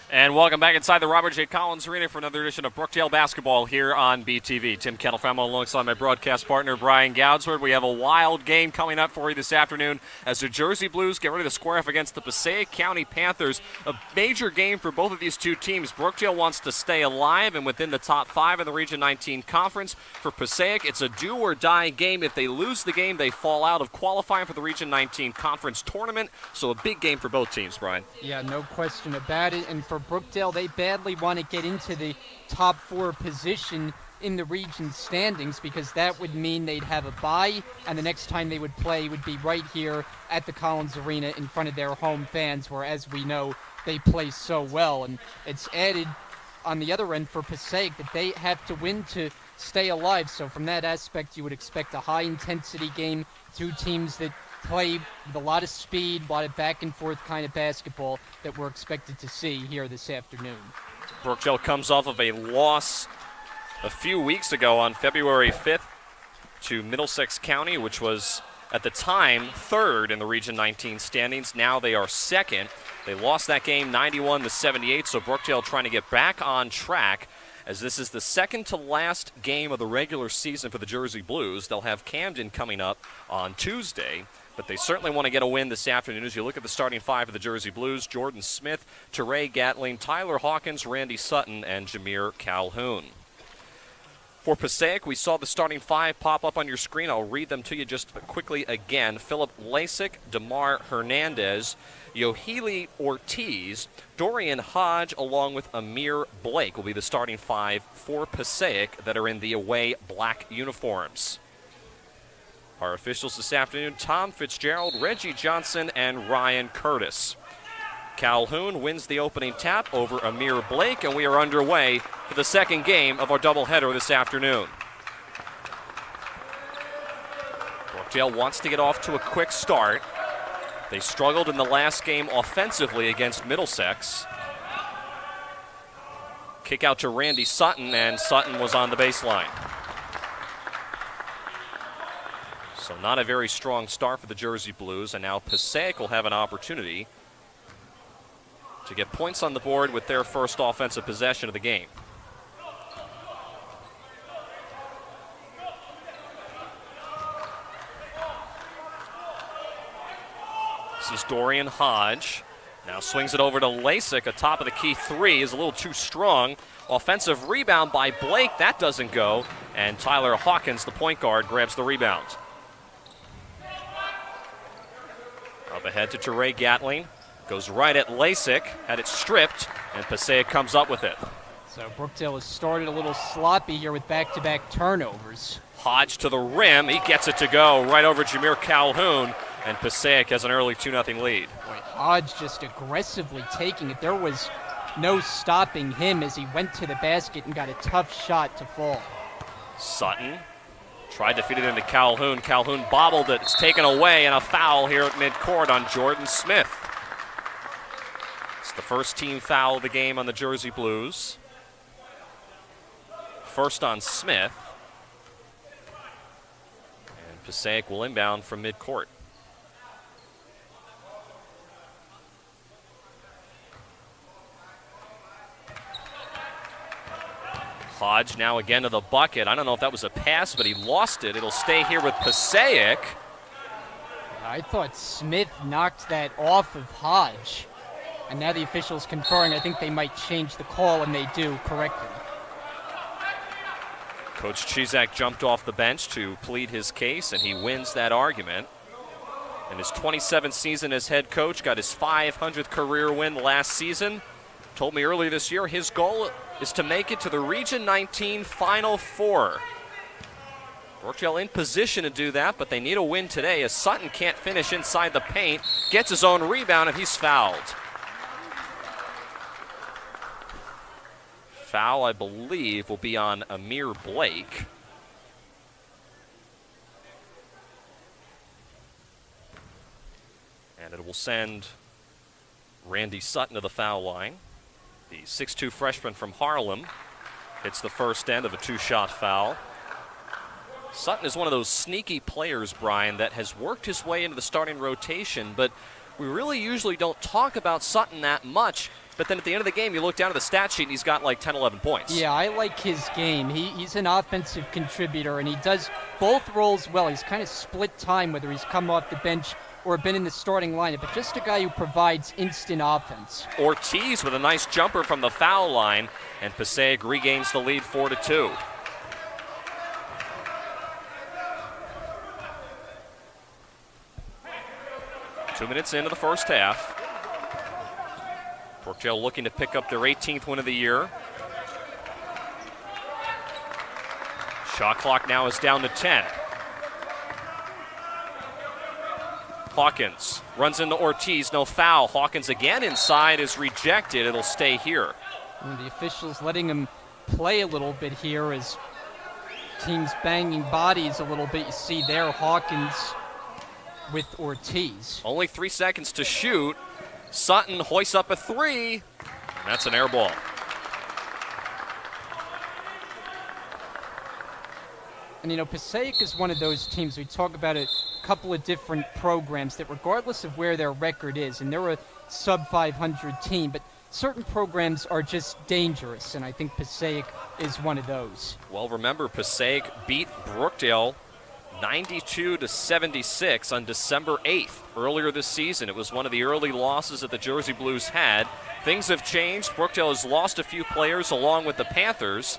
And welcome back inside the Robert J. Collins Arena for another edition of Brookdale Basketball here on BTV. Tim Kettlefemo alongside my broadcast partner Brian Goudsward. We have a wild game coming up for you this afternoon as the Jersey Blues get ready to square off against the Passaic County Panthers. A major game for both of these two teams. Brookdale wants to stay alive and within the top 5 in the Region 19 Conference. For Passaic, it's a do-or-die game. If they lose the game, they fall out of qualifying for the Region 19 Conference Tournament. So a big game for both teams, Brian. Yeah, no question about it. And for Brookdale, they badly want to get into the top 4 position in the region standings because that would mean they'd have a bye, and the next time they would play would be right here at the Collins Arena in front of their home fans, where, as we know, they play so well. And it's added on the other end for Passaic that they have to win to stay alive. So from that aspect, you would expect a high-intensity game, two teams that play with a lot of speed, a lot of back-and-forth kind of basketball that we're expected to see here this afternoon. Brookdale comes off of a loss a few weeks ago on February 5th to Middlesex County, which was, at the time, 3rd in the Region 19 standings. Now they are 2nd. They lost that game 91-78, so Brookdale trying to get back on track, as this is the second-to-last game of the regular season for the Jersey Blues. They'll have Camden coming up on Tuesday, but they certainly want to get a win this afternoon. As you look at the starting 5 of the Jersey Blues: Jordan Smith, Teray Gatling, Tyler Hawkins, Randy Sutton, and Jameer Calhoun. For Passaic, we saw the starting 5 pop up on your screen. I'll read them to you just quickly again. Philip Lasik, DeMar Hernandez, Yohili Ortiz, Dorian Hodge, along with Amir Blake will be the starting 5 for Passaic that are in the away black uniforms. Our officials this afternoon: Tom Fitzgerald, Reggie Johnson, and Ryan Curtis. Calhoun wins the opening tap over Amir Blake, and we are underway for the second game of our doubleheader this afternoon. Brookdale wants to get off to a quick start. They struggled in the last game offensively against Middlesex. Kick out to Randy Sutton, and Sutton was on the baseline. So not a very strong start for the Jersey Blues, and now Passaic will have an opportunity to get points on the board with their first offensive possession of the game. This is Dorian Hodge. Now swings it over to Lasik. A top of the key three is a little too strong. Offensive rebound by Blake. That doesn't go. And Tyler Hawkins, the point guard, grabs the rebound. Up ahead to Teray Gatling. Goes right at Lasik, had it stripped, and Passaic comes up with it. So Brookdale has started a little sloppy here with back-to-back turnovers. Hodge to the rim. He gets it to go right over Jameer Calhoun, and Passaic has an early 2-0 lead. Boy, Hodge just aggressively taking it. There was no stopping him as he went to the basket and got a tough shot to fall. Sutton tried to feed it into Calhoun. Calhoun bobbled it. It's taken away, and a foul here at midcourt on Jordan Smith. It's the first team foul of the game on the Jersey Blues. First on Smith. And Passaic will inbound from midcourt. Hodge now again to the bucket. I don't know if that was a pass, but he lost it. It'll stay here with Passaic. I thought Smith knocked that off of Hodge. And now the officials conferring. I think they might change the call, and they do correctly. Coach Chizak jumped off the bench to plead his case, and he wins that argument. In his 27th season as head coach, got his 500th career win last season. Told me earlier this year his goal is to make it to the Region 19 Final Four. Brookdale in position to do that, but they need a win today as Sutton can't finish inside the paint, gets his own rebound, and he's fouled. Foul, I believe, will be on Amir Blake. And it will send Randy Sutton to the foul line. The 6'2 freshman from Harlem hits the first end of a two-shot foul. Sutton is one of those sneaky players, Brian, that has worked his way into the starting rotation, but we really usually don't talk about Sutton that much. but then at the end of the game, you look down at the stat sheet and he's got like 10, 11 points. Yeah, I like his game. He's an offensive contributor, and he does both roles well. He's kind of split time, whether he's come off the bench or been in the starting lineup, but just a guy who provides instant offense. Ortiz with a nice jumper from the foul line, and Passaic regains the lead 4-2. Two minutes into the first half. Brookdale looking to pick up their 18th win of the year. Shot clock now is down to 10. Hawkins runs into Ortiz, no foul. Hawkins again inside is rejected. It'll stay here. And the officials letting him play a little bit here as teams banging bodies a little bit. You see there Hawkins with Ortiz. Only 3 seconds to shoot. Sutton hoists up a three. And that's an air ball. And you know, Passaic is one of those teams, we talk about a couple of different programs that regardless of where their record is, and they're a sub-500 team, but certain programs are just dangerous, and I think Passaic is one of those. Well, remember, Passaic beat Brookdale 92-76 on December 8th. Earlier this season, it was one of the early losses that the Jersey Blues had. Things have changed. Brookdale has lost a few players along with the Panthers,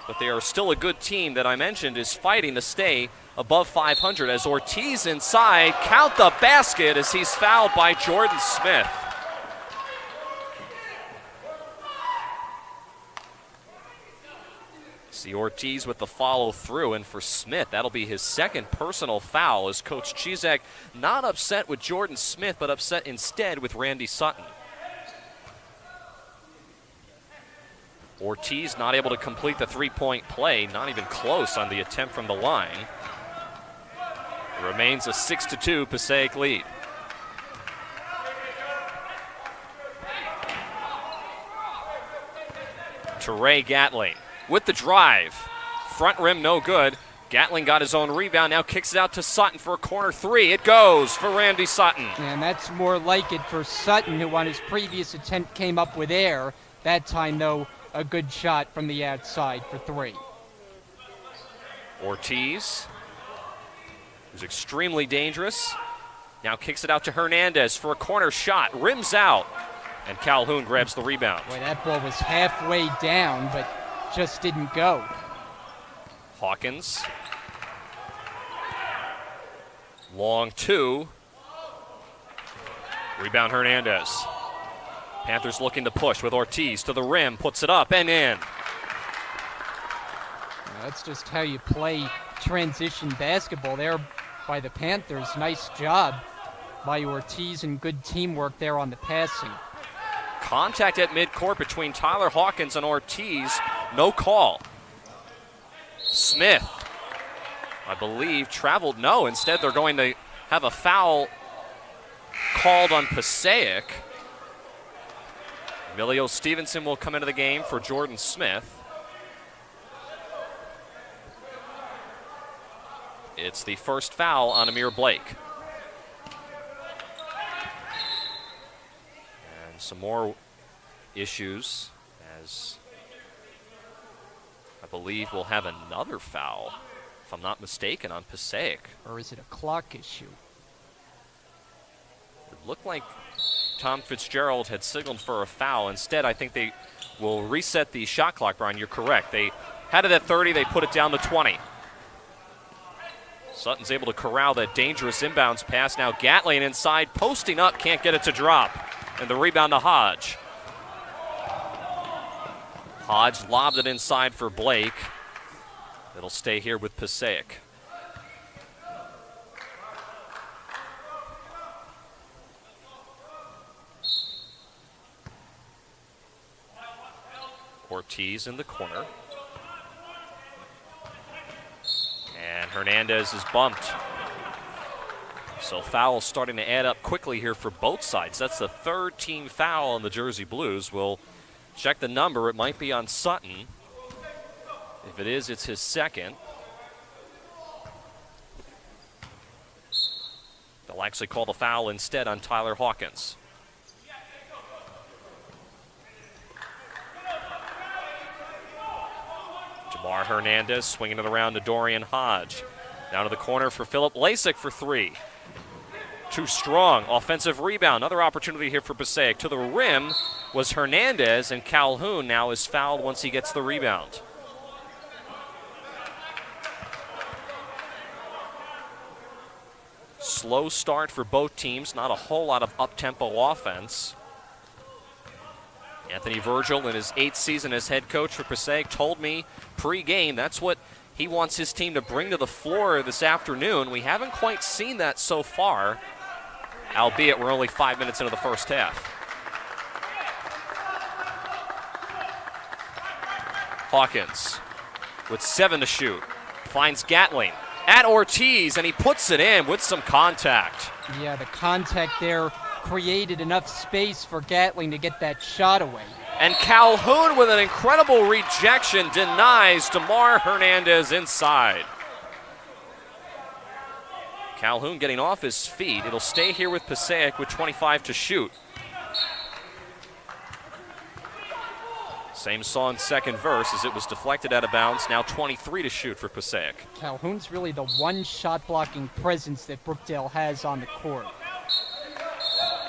but they are still a good team that I mentioned is fighting to stay above 500 as Ortiz inside. Count the basket as he's fouled by Jordan Smith. See Ortiz with the follow through, and for Smith, that'll be his second personal foul as Coach Chizak not upset with Jordan Smith, but upset instead with Randy Sutton. Ortiz not able to complete the three-point play, not even close on the attempt from the line. It remains a 6-2 Passaic lead. To Ray Gatling with the drive. Front rim no good. Gatling got his own rebound, now kicks it out to Sutton for a corner three. It goes for Randy Sutton. And that's more like it for Sutton, who on his previous attempt came up with air. That time, though, a good shot from the outside for three. Ortiz, who's extremely dangerous, now kicks it out to Hernandez for a corner shot. Rims out, and Calhoun grabs the rebound. Boy, that ball was halfway down, but just didn't go. Hawkins. Long two. Rebound Hernandez. Panthers looking to push with Ortiz to the rim, puts it up and in. That's just how you play transition basketball there by the Panthers. Nice job by Ortiz and good teamwork there on the passing. Contact at midcourt between Tyler Hawkins and Ortiz. No call. Smith, I believe, traveled. No, instead they're going to have a foul called on Passaic. Emilio Stevenson will come into the game for Jordan Smith. It's the first foul on Amir Blake. And some more issues as I believe we'll have another foul, if I'm not mistaken, on Passaic. Or is it a clock issue? It looked like Tom Fitzgerald had signaled for a foul. Instead, I think they will reset the shot clock, Brian. You're correct. They had it at 30. They put it down to 20. Sutton's able to corral that dangerous inbounds pass. Now Gatling inside, posting up, can't get it to drop. And the rebound to Hodge. Hodge lobbed it inside for Blake. It'll stay here with Passaic. Ortiz in the corner. And Hernandez is bumped. So fouls starting to add up quickly here for both sides. That's the third team foul on the Jersey Blues. We'll check the number. It might be on Sutton. If it is, it's his second. They'll actually call the foul instead on Tyler Hawkins. Jamar Hernandez swinging it around to Dorian Hodge. Down to the corner for Philip Lasik for three. Too strong. Offensive rebound. Another opportunity here for Passaic. To the rim was Hernandez, and Calhoun now is fouled once he gets the rebound. Slow start for both teams. Not a whole lot of up-tempo offense. Anthony Virgil, in his 8th season as head coach for Passaic, told me pre-game that's what he wants his team to bring to the floor this afternoon. We haven't quite seen that so far, albeit we're only 5 minutes into the first half. Hawkins with 7 to shoot. Finds Gatling at Ortiz, and he puts it in with some contact. Yeah, the contact there created enough space for Gatling to get that shot away. And Calhoun with an incredible rejection denies DeMar Hernandez inside. Calhoun getting off his feet. It'll stay here with Passaic with 25 to shoot. Same song, second verse, as it was deflected out of bounds. Now 23 to shoot for Passaic. Calhoun's really the one shot blocking presence that Brookdale has on the court.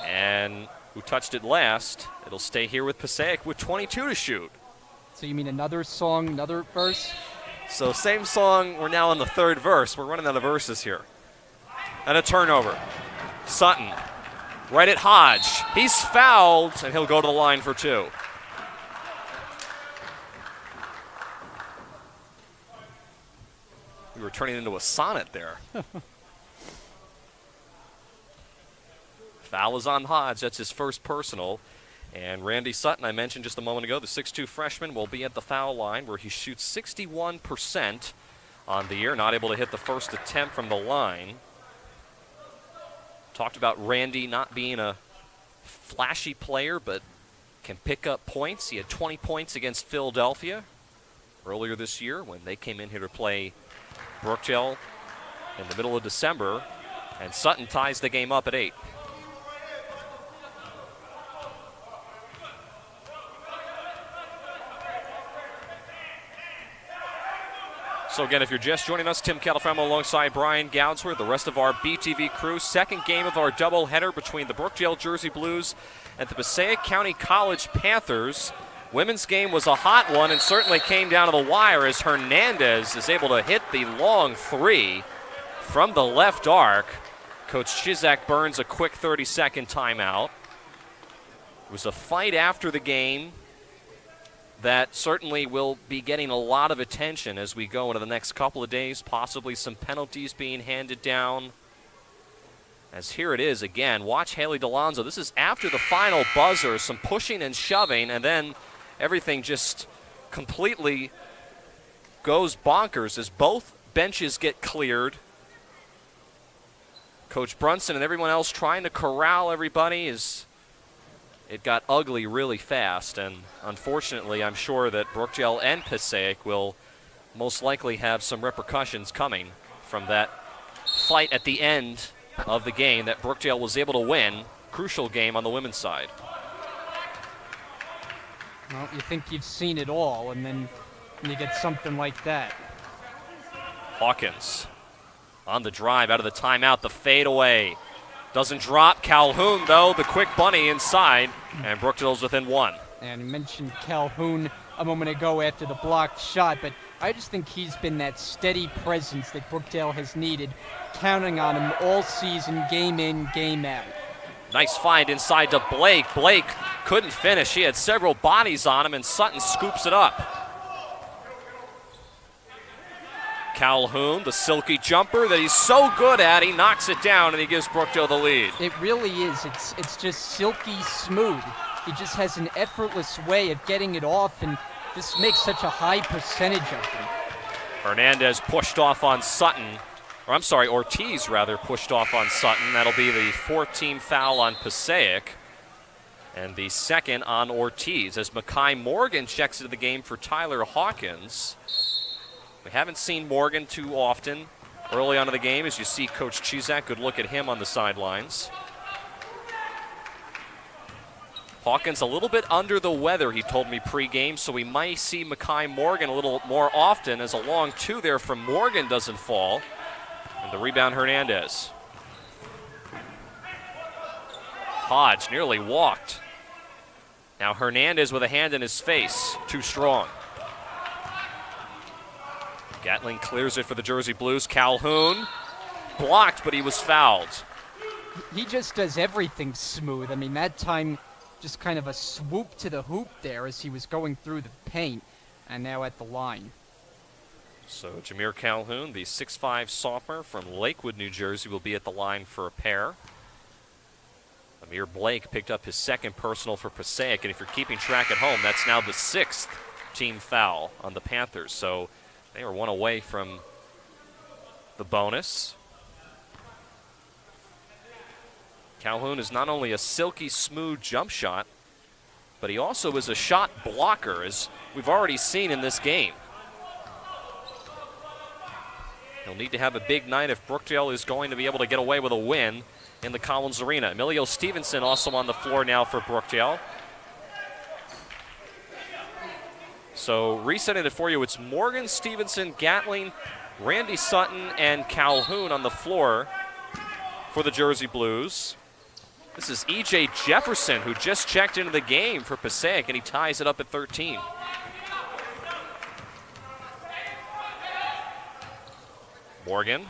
And who touched it last? It'll stay here with Passaic with 22 to shoot. So you mean another song, another verse? So same song, we're now on the third verse. We're running out of verses here. And a turnover. Sutton, right at Hodge. He's fouled, and he'll go to the line for two. We were turning into a sonnet there. Foul is on Hodge. That's his first personal. And Randy Sutton, I mentioned just a moment ago, the 6'2 freshman will be at the foul line where he shoots 61% on the year. Not able to hit the first attempt from the line. Talked about Randy not being a flashy player, but can pick up points. He had 20 points against Philadelphia earlier this year when they came in here to play Brookdale in the middle of December. And Sutton ties the game up at 8. So again, if you're just joining us, Tim Catalfamo alongside Brian Goudsworth, the rest of our BTV crew. Second game of our doubleheader between the Brookdale Jersey Blues and the Passaic County College Panthers. Women's game was a hot one and certainly came down to the wire as Hernandez is able to hit the long three from the left arc. Coach Chizak burns a quick 30-second timeout. It was a fight after the game that certainly will be getting a lot of attention as we go into the next couple of days, possibly some penalties being handed down. As here it is again, watch Haley DeLonzo. This is after the final buzzer, some pushing and shoving, and then everything just completely goes bonkers as both benches get cleared. Coach Brunson and everyone else trying to corral everybody as it got ugly really fast, and unfortunately, I'm sure that Brookdale and Passaic will most likely have some repercussions coming from that fight at the end of the game that Brookdale was able to win. Crucial game on the women's side. Well, you think you've seen it all, and then you get something like that. Hawkins on the drive out of the timeout, the fadeaway. Doesn't drop. Calhoun, though, the quick bunny inside, and Brookdale's within one. And you mentioned Calhoun a moment ago after the blocked shot, but I just think he's been that steady presence that Brookdale has needed, counting on him all season, game in, game out. Nice find inside to Blake. Blake couldn't finish. He had several bodies on him, and Sutton scoops it up. Calhoun, the silky jumper that he's so good at, he knocks it down and he gives Brookdale the lead. It really is. It's just silky smooth. He just has an effortless way of getting it off and just makes such a high percentage of them. Hernandez pushed off on Sutton, or I'm sorry, Ortiz rather pushed off on Sutton. That'll be the 14th foul on Passaic and the second on Ortiz as Makai Morgan checks into the game for Tyler Hawkins. We haven't seen Morgan too often early on in the game as you see Coach Chizak. Good look at him on the sidelines. Hawkins a little bit under the weather, he told me pregame, so we might see Mekhi Morgan a little more often as a long two there from Morgan doesn't fall. And the rebound, Hernandez. Hodge nearly walked. Now Hernandez with a hand in his face, too strong. Gatling clears it for the Jersey Blues. Calhoun blocked, but he was fouled. He just does everything smooth. I mean, that time just kind of a swoop to the hoop there as he was going through the paint, and now at the line. So Jameer Calhoun, the 6'5 sophomore from Lakewood, New Jersey, will be at the line for a pair. Amir Blake picked up his second personal for Passaic, and if you're keeping track at home, that's now the 6th team foul on the Panthers. So they were one away from the bonus. Calhoun is not only a silky smooth jump shot, but he also is a shot blocker, as we've already seen in this game. He'll need to have a big night if Brookdale is going to be able to get away with a win in the Collins Arena. Emilio Stevenson also on the floor now for Brookdale. So resetting it for you, it's Morgan, Stevenson, Gatling, Randy Sutton, and Calhoun on the floor for the Jersey Blues. This is E.J. Jefferson, who just checked into the game for Passaic, and he ties it up at 13. Morgan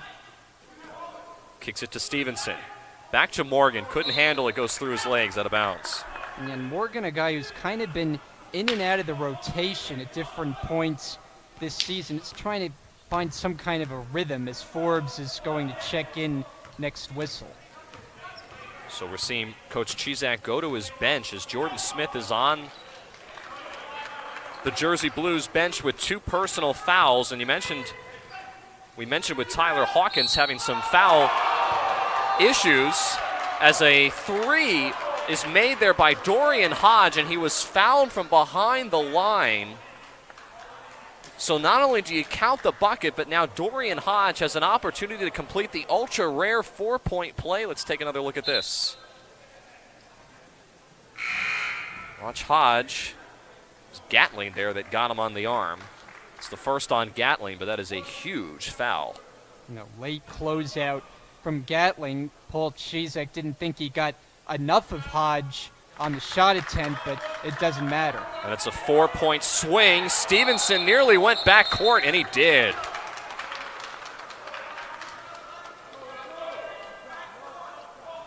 kicks it to Stevenson. Back to Morgan, couldn't handle it, goes through his legs, out of bounds. And Morgan, a guy who's kind of been in and out of the rotation at different points this season. It's trying to find some kind of a rhythm as Forbes is going to check in next whistle. So we're seeing Coach Chizak go to his bench as Jordan Smith is on the Jersey Blues bench with 2 personal fouls. And we mentioned with Tyler Hawkins having some foul issues as a 3 is made there by Dorian Hodge, and he was fouled from behind the line. So not only do you count the bucket, but now Dorian Hodge has an opportunity to complete the ultra-rare 4-point play. Let's take another look at this. Watch Hodge. It's Gatling there that got him on the arm. It's the first on Gatling, but that is a huge foul. Late closeout from Gatling. Paul Chizak didn't think he got enough of Hodge on the shot attempt, but it doesn't matter. And it's a 4-point swing. Stevenson nearly went back court, and he did.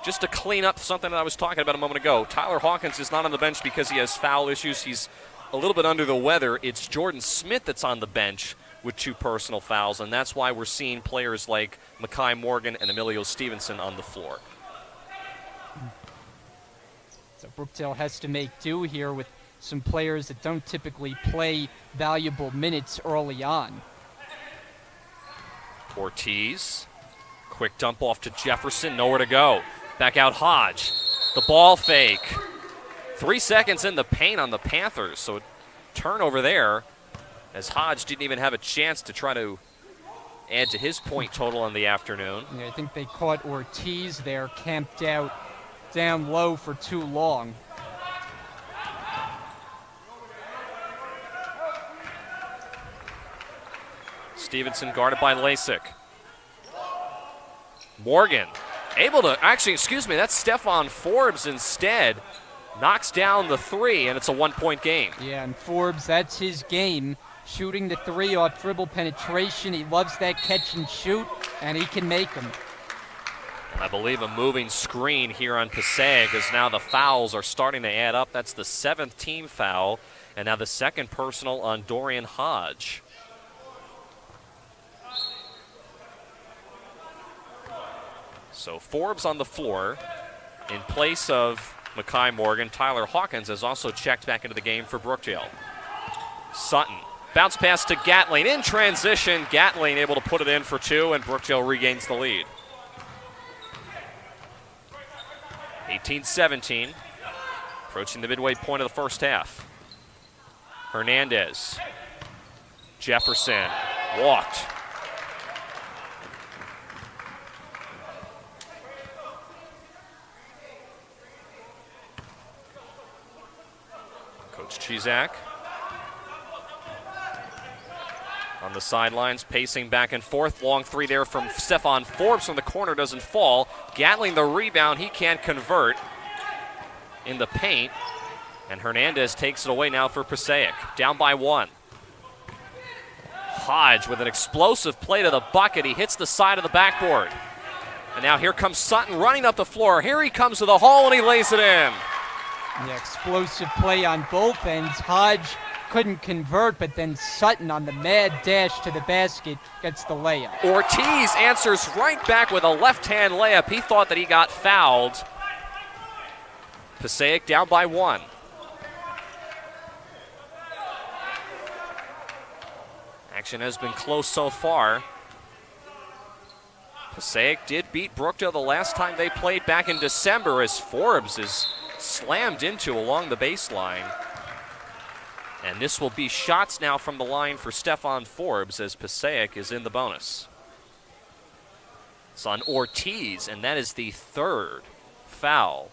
Just to clean up something that I was talking about a moment ago, Tyler Hawkins is not on the bench because he has foul issues. He's a little bit under the weather. It's Jordan Smith that's on the bench with 2 personal fouls, and that's why we're seeing players like Mekhi Morgan and Emilio Stevenson on the floor. So Brookdale has to make do here with some players that don't typically play valuable minutes early on. Ortiz, quick dump off to Jefferson, nowhere to go. Back out Hodge, the ball fake. 3 seconds in the paint on the Panthers, so turnover there as Hodge didn't even have a chance to try to add to his point total on the afternoon. Yeah, I think they caught Ortiz there, camped out down low for too long. Stevenson guarded by Lasik. Morgan able to, actually, excuse me, that's Stephon Forbes instead. Knocks down the 3, and it's a 1-point game. Yeah, and Forbes, that's his game. Shooting the 3 off dribble penetration. He loves that catch and shoot, and he can make them. And I believe a moving screen here on Passaic as now the fouls are starting to add up. That's the 7th team foul, and now the 2nd personal on Dorian Hodge. So Forbes on the floor in place of Mekhi Morgan. Tyler Hawkins has also checked back into the game for Brookdale. Sutton, bounce pass to Gatling in transition. Gatling able to put it in for 2, and Brookdale regains the lead. 18-17, approaching the midway point of the first half. Hernandez, Jefferson, walked. Chizak on the sidelines, pacing back and forth. Long three there from Stephon Forbes from the corner, doesn't fall. Gatling the rebound, he can't convert in the paint. And Hernandez takes it away now for Passaic, down by 1. Hodge with an explosive play to the bucket. He hits the side of the backboard. And now here comes Sutton running up the floor. Here he comes to the hole and he lays it in. Yeah, explosive play on both ends. Hodge couldn't convert, but then Sutton on the mad dash to the basket gets the layup. Ortiz answers right back with a left-hand layup. He thought that he got fouled. Passaic down by 1. Action has been close so far. Passaic did beat Brookdale the last time they played back in December, as Forbes is slammed into along the baseline. And this will be shots now from the line for Stephon Forbes as Passaic is in the bonus. It's on Ortiz, and that is the 3rd foul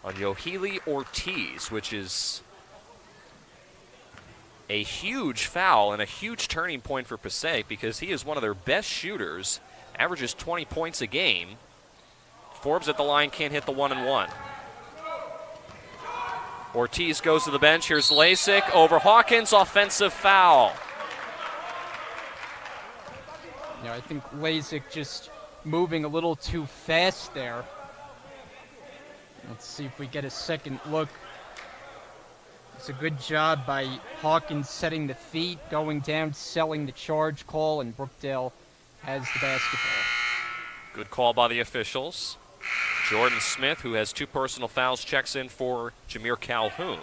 on Yohili Ortiz, which is a huge foul and a huge turning point for Passaic because he is one of their best shooters, averages 20 points a game. Forbes at the line can't hit the 1-and-1. Ortiz goes to the bench. Here's Lasik over Hawkins. Offensive foul. Yeah, I think Lasik just moving a little too fast there. Let's see if we get a second look. It's a good job by Hawkins setting the feet, going down, selling the charge call, and Brookdale has the basketball. Good call by the officials. Jordan Smith, who has 2 personal fouls, checks in for Jameer Calhoun,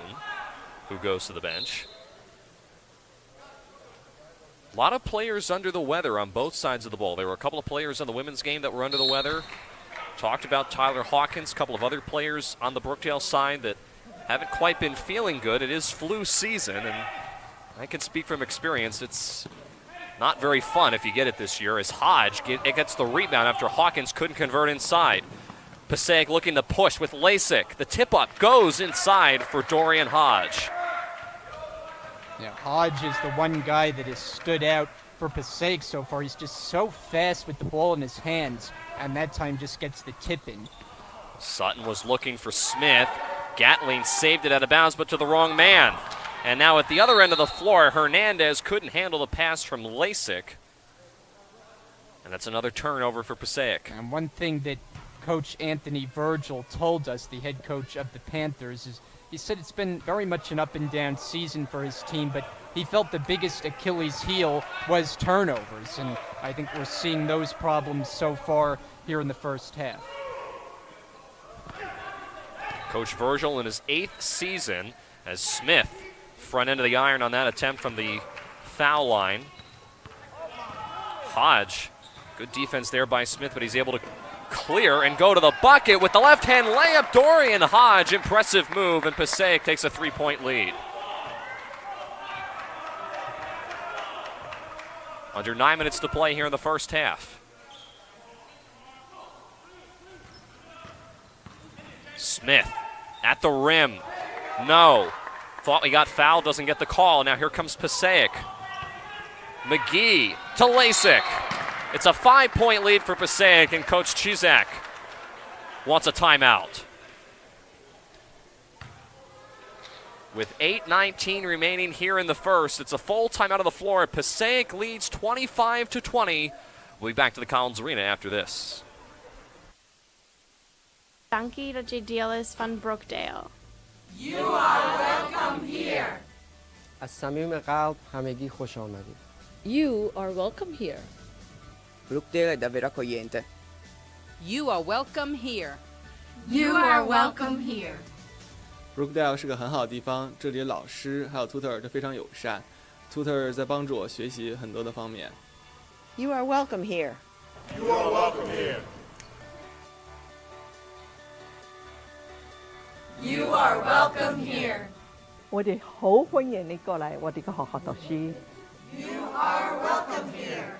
who goes to the bench. A lot of players under the weather on both sides of the ball. There were a couple of players on the women's game that were under the weather. Talked about Tyler Hawkins, a couple of other players on the Brookdale side that haven't quite been feeling good. It is flu season, and I can speak from experience. It's not very fun if you get it this year, as Hodge gets the rebound after Hawkins couldn't convert inside. Passaic looking to push with Lasik. The tip-up goes inside for Dorian Hodge. Yeah, Hodge is the one guy that has stood out for Passaic so far. He's just so fast with the ball in his hands, and that time just gets the tip in. Sutton was looking for Smith. Gatling saved it out of bounds, but to the wrong man. And now at the other end of the floor, Hernandez couldn't handle the pass from Lasik. And that's another turnover for Passaic. And one thing that Coach Anthony Virgil told us, the head coach of the Panthers, is he said it's been very much an up-and-down season for his team, but he felt the biggest Achilles heel was turnovers, and I think we're seeing those problems so far here in the first half. Coach Virgil in his 8th season as Smith front end of the iron on that attempt from the foul line. Hodge, good defense there by Smith, but he's able to clear and go to the bucket with the left-hand layup. Dorian Hodge, impressive move, and Passaic takes a 3-point lead. Under 9 minutes to play here in the first half. Smith at the rim. No. Thought we got fouled, doesn't get the call. Now here comes Passaic. McGee to Lasik. It's a 5-point lead for Passaic, and Coach Chizak wants a timeout. With 8:19 remaining here in the first, it's a full timeout of the floor. Passaic leads 25-20. We'll be back to the Collins Arena after this. Dankie dat je deel is van Brookdale. You are welcome here. از صمیم قلب همگی خوش آمدید. You are welcome here. Brookdale è davvero accogliente. You are welcome here. You are welcome here. Brookdale 是个很好的地方，这里的老师还有 tutor 都非常友善。tutor 在帮助我学习很多的方面。You are welcome here. You are welcome here. You are welcome here. 我哋好歡迎你過嚟我哋嘅學校讀書。You are welcome here.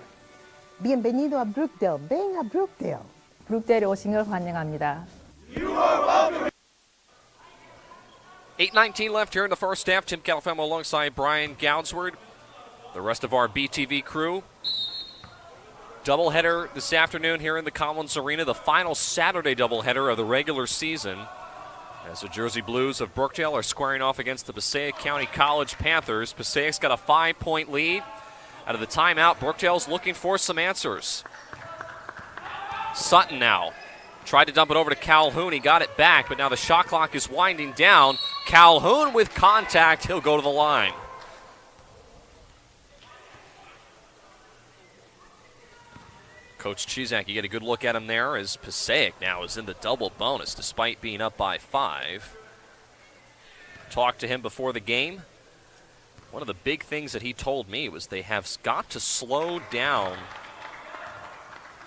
Bienvenido a Brookdale. Ven a Brookdale. Brookdale 오신 걸 환영합니다. You are welcome. 8:19 left here in the first half. Tim Califemo alongside Brian Goudsward. The rest of our BTV crew. Doubleheader this afternoon here in the Collins Arena, the final Saturday doubleheader of the regular season, as the Jersey Blues of Brookdale are squaring off against the Passaic County College Panthers. Passaic's got a 5-point lead. Out of the timeout, Brookdale's looking for some answers. Sutton now tried to dump it over to Calhoun. He got it back, but now the shot clock is winding down. Calhoun with contact. He'll go to the line. Coach Chizak, you get a good look at him there as Passaic now is in the double bonus despite being up by 5. Talked to him before the game. One of the big things that he told me was they have got to slow down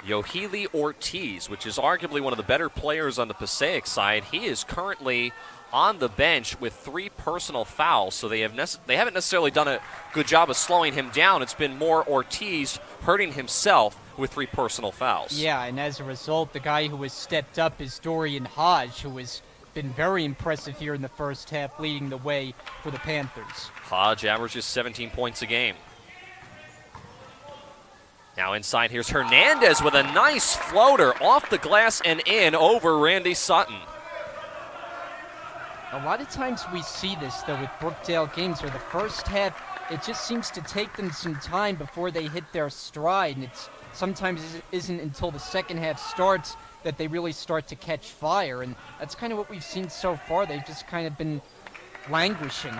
Yohili Ortiz, which is arguably one of the better players on the Passaic side. He is currently on the bench with 3 personal fouls, so they haven't necessarily done a good job of slowing him down. It's been more Ortiz hurting himself with 3 personal fouls. Yeah, and as a result, the guy who has stepped up is Dorian Hodge, who has been very impressive here in the first half, leading the way for the Panthers. Hodge averages 17 points a game. Now inside, here's Hernandez with a nice floater off the glass and in over Randy Sutton. A lot of times we see this, though, with Brookdale games where the first half, it just seems to take them some time before they hit their stride, and it's sometimes it isn't until the second half starts that they really start to catch fire, and that's kind of what we've seen so far. They've just kind of been languishing.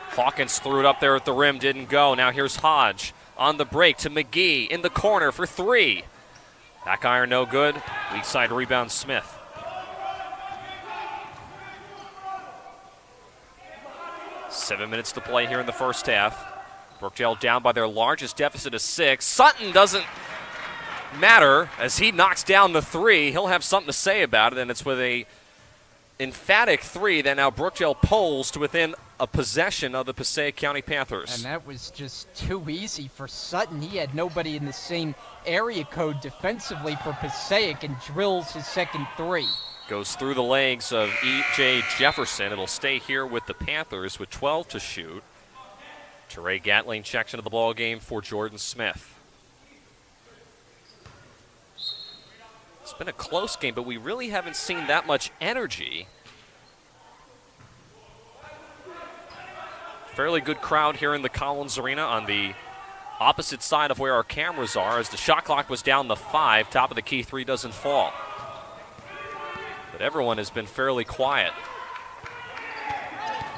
Hawkins threw it up there at the rim, didn't go. Now here's Hodge on the break to McGee in the corner for 3. Back iron no good. Weak side rebound Smith. Seven minutes to play here in the first half. Brookdale down by their largest deficit of 6. Sutton doesn't matter as he knocks down the 3. He'll have something to say about it, and it's with a emphatic 3 that now Brookdale pulls to within a possession of the Passaic County Panthers. And that was just too easy for Sutton. He had nobody in the same area code defensively for Passaic and drills his second 3. Goes through the legs of E.J. Jefferson. It'll stay here with the Panthers with 12 to shoot. Teray Gatling checks into the ball game for Jordan Smith. It's been a close game, but we really haven't seen that much energy. Fairly good crowd here in the Collins Arena on the opposite side of where our cameras are as the shot clock was down to 5. Top of the key 3 doesn't fall. But everyone has been fairly quiet,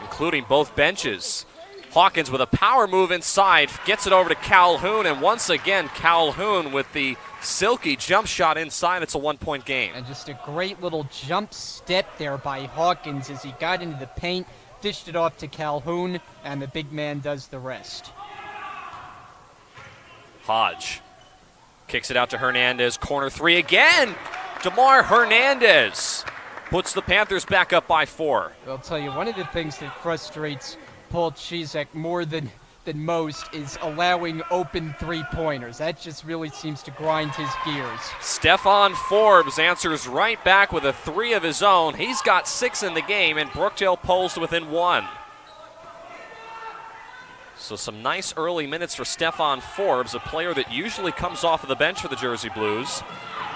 including both benches. Hawkins with a power move inside, gets it over to Calhoun, and once again, Calhoun with the silky jump shot inside. It's a 1-point game. And just a great little jump step there by Hawkins as he got into the paint, dished it off to Calhoun, and the big man does the rest. Hodge kicks it out to Hernandez, corner 3 again. DeMar Hernandez puts the Panthers back up by 4. I'll tell you, one of the things that frustrates Paul Chizak more than most is allowing open 3-pointers. That just really seems to grind his gears. Stephon Forbes answers right back with a 3 of his own. He's got 6 in the game, and Brookdale pulls to within 1. So some nice early minutes for Stephon Forbes, a player that usually comes off of the bench for the Jersey Blues.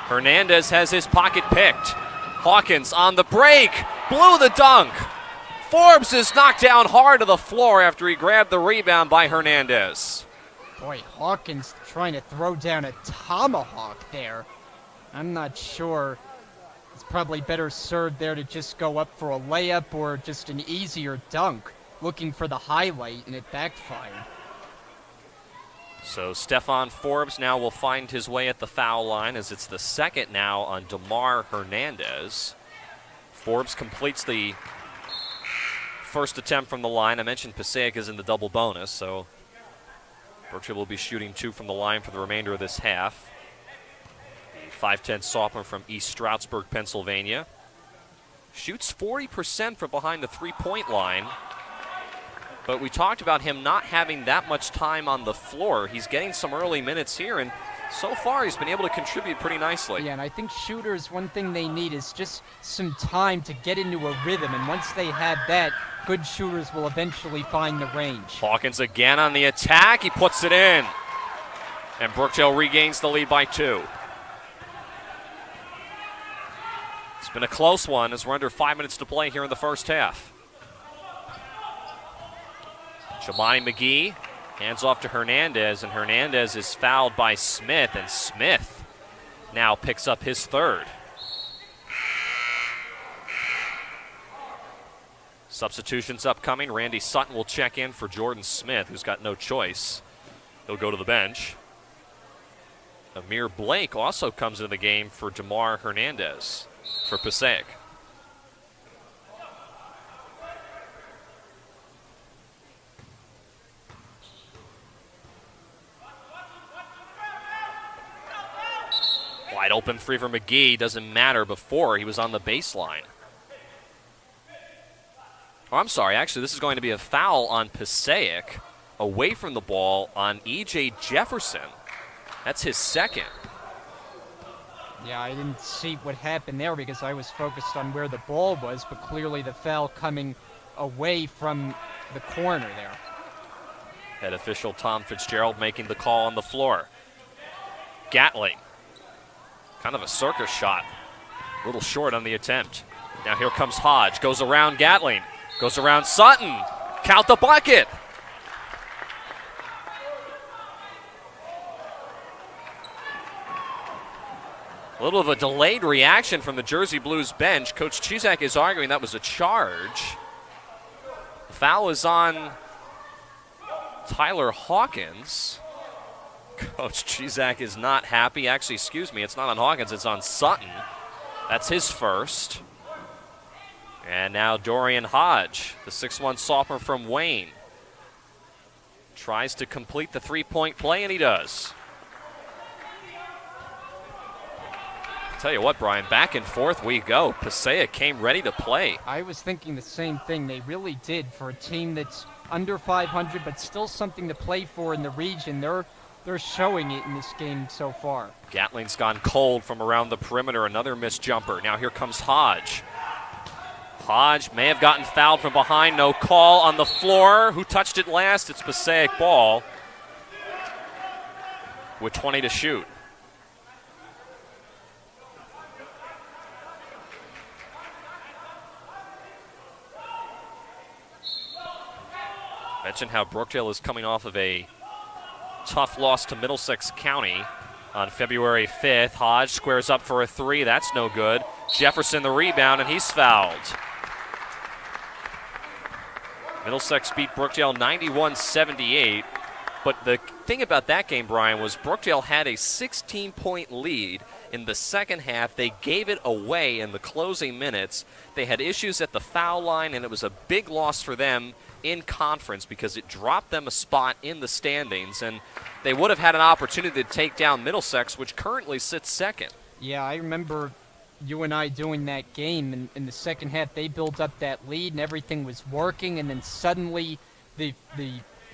Hernandez has his pocket picked. Hawkins on the break, blew the dunk. Forbes is knocked down hard to the floor after he grabbed the rebound by Hernandez. Boy, Hawkins trying to throw down a tomahawk there. I'm not sure. It's probably better served there to just go up for a layup or just an easier dunk. Looking for the highlight, and it backfired. So Stephon Forbes now will find his way at the foul line as it's the second now on DeMar Hernandez. Forbes completes the first attempt from the line. I mentioned Passaic is in the double bonus, so Brookdale will be shooting 2 from the line for the remainder of this half. The 5'10" sophomore from East Stroudsburg, Pennsylvania. Shoots 40% from behind the 3-point line. But we talked about him not having that much time on the floor. He's getting some early minutes here, and So far, he's been able to contribute pretty nicely. Yeah, and I think shooters, one thing they need is just some time to get into a rhythm, and once they have that, good shooters will eventually find the range. Hawkins again on the attack. He puts it in. And Brookdale regains the lead by 2. It's been a close one as we're under 5 minutes to play here in the first half. Jemani McGee hands off to Hernandez, and Hernandez is fouled by Smith, and Smith now picks up his 3rd. Substitutions upcoming. Randy Sutton will check in for Jordan Smith, who's got no choice. He'll go to the bench. Amir Blake also comes into the game for DeMar Hernandez for Passaic. Wide open free for McGee. Doesn't matter. Before he was on the baseline. Oh, I'm sorry. Actually, this is going to be a foul on Passaic away from the ball on E.J. Jefferson. That's his 2nd. Yeah, I didn't see what happened there because I was focused on where the ball was, but clearly the foul coming away from the corner there. Head official Tom Fitzgerald making the call on the floor. Gatling. Kind of a circus shot. A little short on the attempt. Now here comes Hodge. Goes around Gatling. Goes around Sutton. Count the bucket. A little of a delayed reaction from the Jersey Blues bench. Coach Chizak is arguing that was a charge. The foul is on Tyler Hawkins. Coach Chizak is not happy. Actually, excuse me, it's not on Hawkins, it's on Sutton. That's his 1st. And now Dorian Hodge, the 6'1 sophomore from Wayne, tries to complete the 3-point play, and he does. Tell you what, Brian, back and forth we go. Passaic came ready to play. I was thinking the same thing. They really did for a team that's under 500, but still something to play for in the region. They're showing it in this game so far. Gatling's gone cold from around the perimeter. Another missed jumper. Now here comes Hodge. Hodge may have gotten fouled from behind. No call on the floor. Who touched it last? It's Passaic ball with 20 to shoot. Mentioned how Brookdale is coming off of a tough loss to Middlesex County on February 5th. Hodge squares up for a 3. That's no good. Jefferson the rebound, and he's fouled. Middlesex beat Brookdale 91-78. But the thing about that game, Brian, was Brookdale had a 16-point lead in the second half. They gave it away in the closing minutes. They had issues at the foul line, and it was a big loss for them in conference because it dropped them a spot in the standings, and they would have had an opportunity to take down Middlesex, which currently sits 2nd. Yeah, I remember you and I doing that game in the second half. They built up that lead and everything was working, and then suddenly the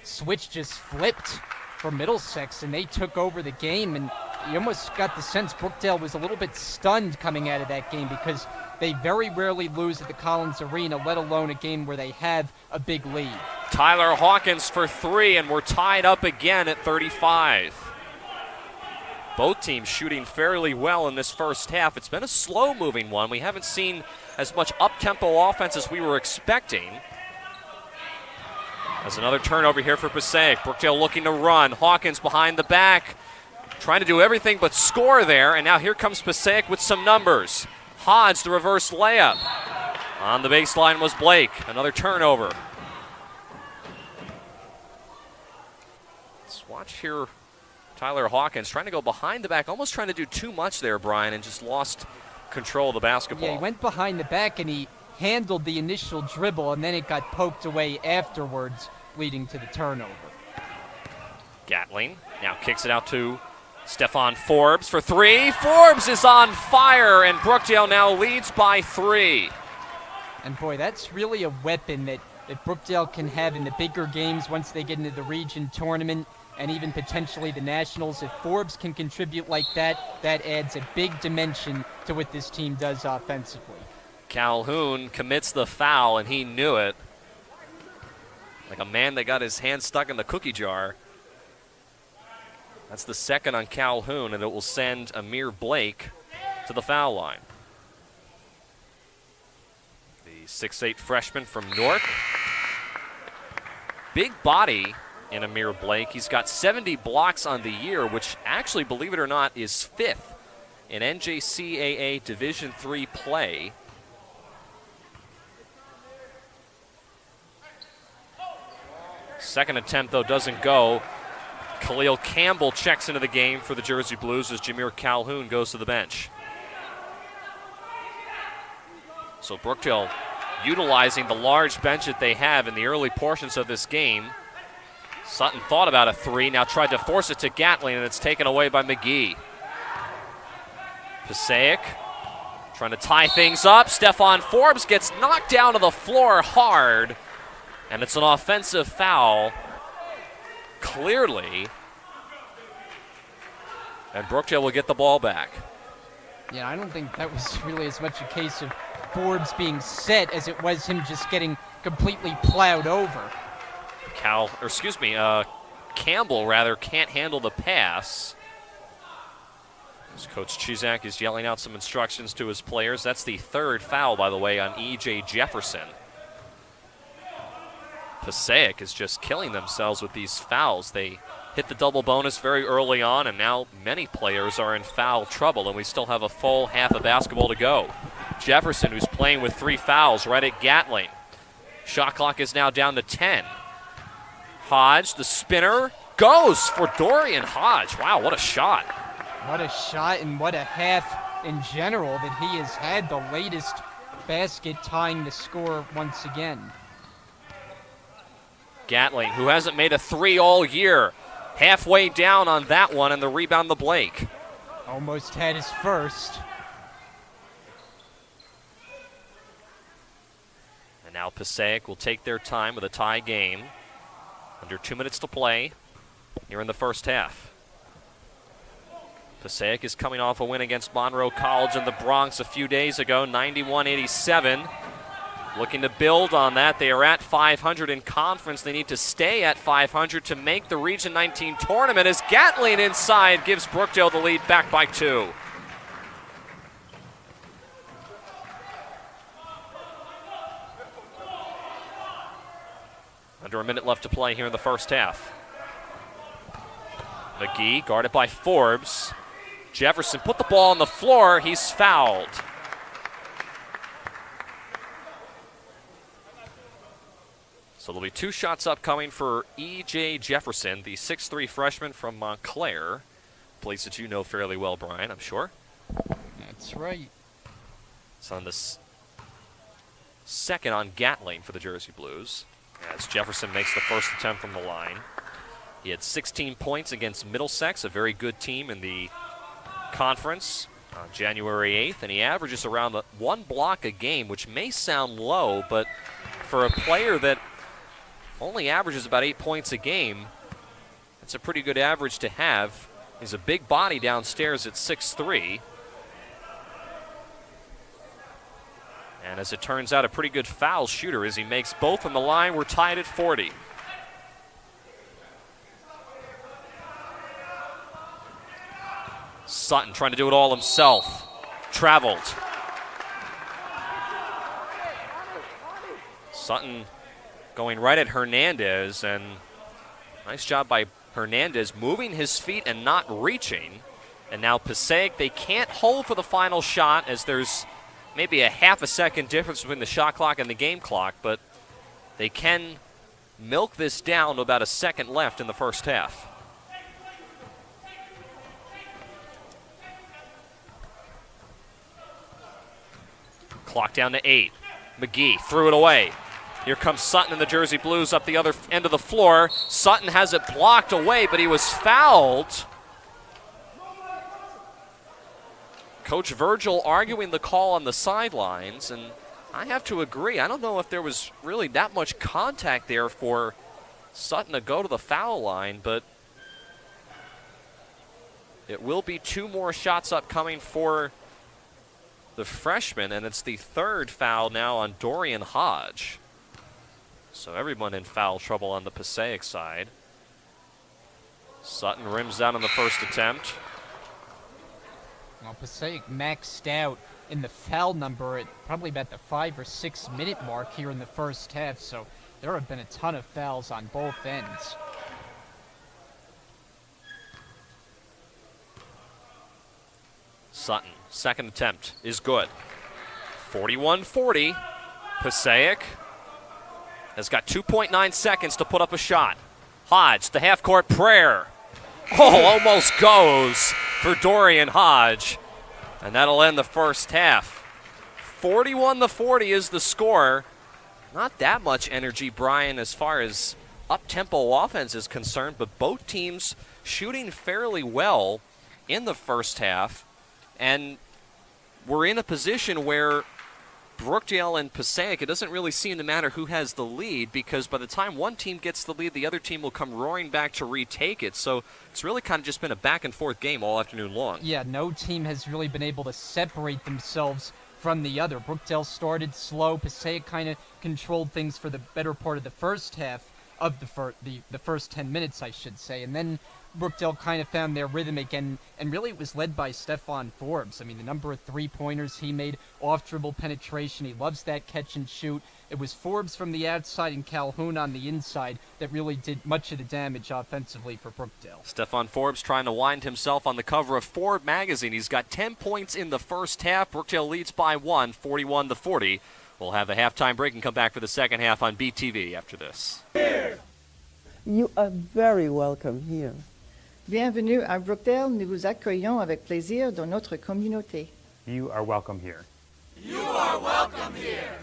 switch just flipped for Middlesex and they took over the game, and you almost got the sense Brookdale was a little bit stunned coming out of that game because they very rarely lose at the Collins Arena, let alone a game where they have a big lead. Tyler Hawkins for 3, and we're tied up again at 35. Both teams shooting fairly well in this first half. It's been a slow-moving one. We haven't seen as much up-tempo offense as we were expecting. There's another turnover here for Passaic. Brookdale looking to run. Hawkins behind the back, trying to do everything but score there, and now here comes Passaic with some numbers. Hodge, the reverse layup. On the baseline was Blake. Another turnover. Let's watch here. Tyler Hawkins trying to go behind the back, almost trying to do too much there, Brian, and just lost control of the basketball. Yeah, he went behind the back and he handled the initial dribble, and then it got poked away afterwards, leading to the turnover. Gatling now kicks it out to Stephon Forbes for 3. Forbes is on fire, and Brookdale now leads by 3. And boy, that's really a weapon that that Brookdale can have in the bigger games once they get into the region tournament and even potentially the Nationals. If Forbes can contribute like that, that adds a big dimension to what this team does offensively. Calhoun commits the foul, and he knew it. Like a man that got his hand stuck in the cookie jar. That's the second on Calhoun, and it will send Amir Blake to the foul line. The 6'8" freshman from Newark. Big body in Amir Blake. He's got 70 blocks on the year, which actually, believe it or not, is fifth in NJCAA Division III play. Second attempt, though, doesn't go. Khalil Campbell checks into the game for the Jersey Blues as Jameer Calhoun goes to the bench. So Brookdale utilizing the large bench that they have in the early portions of this game. Sutton thought about a three, now tried to force it to Gatling, and it's taken away by McGee. Passaic trying to tie things up. Stephon Forbes gets knocked down to the floor hard, and it's an offensive foul, clearly. And Brookdale will get the ball back. Yeah, I don't think that was really as much a case of Forbes being set as it was him just getting completely plowed over. Campbell rather can't handle the pass. As Coach Chizak is yelling out some instructions to his players. That's the third foul, by the way, on E.J. Jefferson. Passaic is just killing themselves with these fouls. They hit the double bonus very early on, and now many players are in foul trouble, and we still have a full half of basketball to go. Jefferson, who's playing with 3 fouls, right at Gatling. Shot clock is now down to 10. Hodge, the spinner, goes for Dorian Hodge. Wow, what a shot. What a shot and what a half in general that he has had. The latest basket tying the score once again. Gatling, who hasn't made a 3 all year, halfway down on that one, and the rebound to Blake. Almost had his first. And now Passaic will take their time with a tie game. Under 2 minutes to play here in the first half. Passaic is coming off a win against Monroe College in the Bronx a few days ago, 91-87. Looking to build on that. They are at 500 in conference. They need to stay at 500 to make the Region 19 tournament as Gatling inside gives Brookdale the lead, back by 2. Under a minute left to play here in the first half. McGee guarded by Forbes. Jefferson put the ball on the floor. He's fouled. So there'll be 2 shots upcoming for E.J. Jefferson, the 6'3" freshman from Montclair. Place that you know fairly well, Brian, I'm sure. That's right. It's on this second on Gatling for the Jersey Blues, as Jefferson makes the first attempt from the line. He had 16 points against Middlesex, a very good team in the conference, on January 8th, and he averages around 1 block a game, which may sound low, but for a player that only averages about 8 points a game, that's a pretty good average to have. He's a big body downstairs at 6'3". And as it turns out, a pretty good foul shooter as he makes both from the line. We're tied at 40. Sutton trying to do it all himself. Traveled. Sutton going right at Hernandez, and nice job by Hernandez moving his feet and not reaching. And now Passaic, they can't hold for the final shot as there's maybe a half a second difference between the shot clock and the game clock, but they can milk this down to about a second left in the first half. Clock down to 8. McGee threw it away. Here comes Sutton and the Jersey Blues up the other end of the floor. Sutton has it blocked away, but he was fouled. Coach Virgil arguing the call on the sidelines, and I have to agree. I don't know if there was really that much contact there for Sutton to go to the foul line, but it will be 2 more shots upcoming for the freshman, and it's the 3rd foul now on Dorian Hodge. So everyone in foul trouble on the Passaic side. Sutton rims down on the first attempt. Well, Passaic maxed out in the foul number at probably about the 5 or 6 minute mark here in the first half, so there have been a ton of fouls on both ends. Sutton, second attempt is good. 41-40. Passaic has got 2.9 seconds to put up a shot. Hodge, the half-court prayer. Oh, almost goes for Dorian Hodge. And that'll end the first half. 41-40 is the score. Not that much energy, Brian, as far as up-tempo offense is concerned, but both teams shooting fairly well in the first half. And we're in a position where Brookdale and Passaic, it doesn't really seem to matter who has the lead, because by the time one team gets the lead, the other team will come roaring back to retake it. So it's really kind of just been a back-and-forth game all afternoon long. Yeah, no team has really been able to separate themselves from the other. Brookdale started slow. Passaic kind of controlled things for the better part of the first half of the first 10 minutes, I should say. And then Brookdale kind of found their rhythm again, and really it was led by Stephon Forbes. I mean, the number of three-pointers he made, off-dribble penetration, he loves that catch and shoot. It was Forbes from the outside and Calhoun on the inside that really did much of the damage offensively for Brookdale. Stephon Forbes trying to wind himself on the cover of Ford magazine. He's got 10 points in the first half. Brookdale leads by 1, 41-40. We'll have a halftime break and come back for the second half on BTV after this. You are very welcome here. Bienvenue à Brookdale. Nous vous accueillons avec plaisir dans notre communauté. You are welcome here. You are welcome here.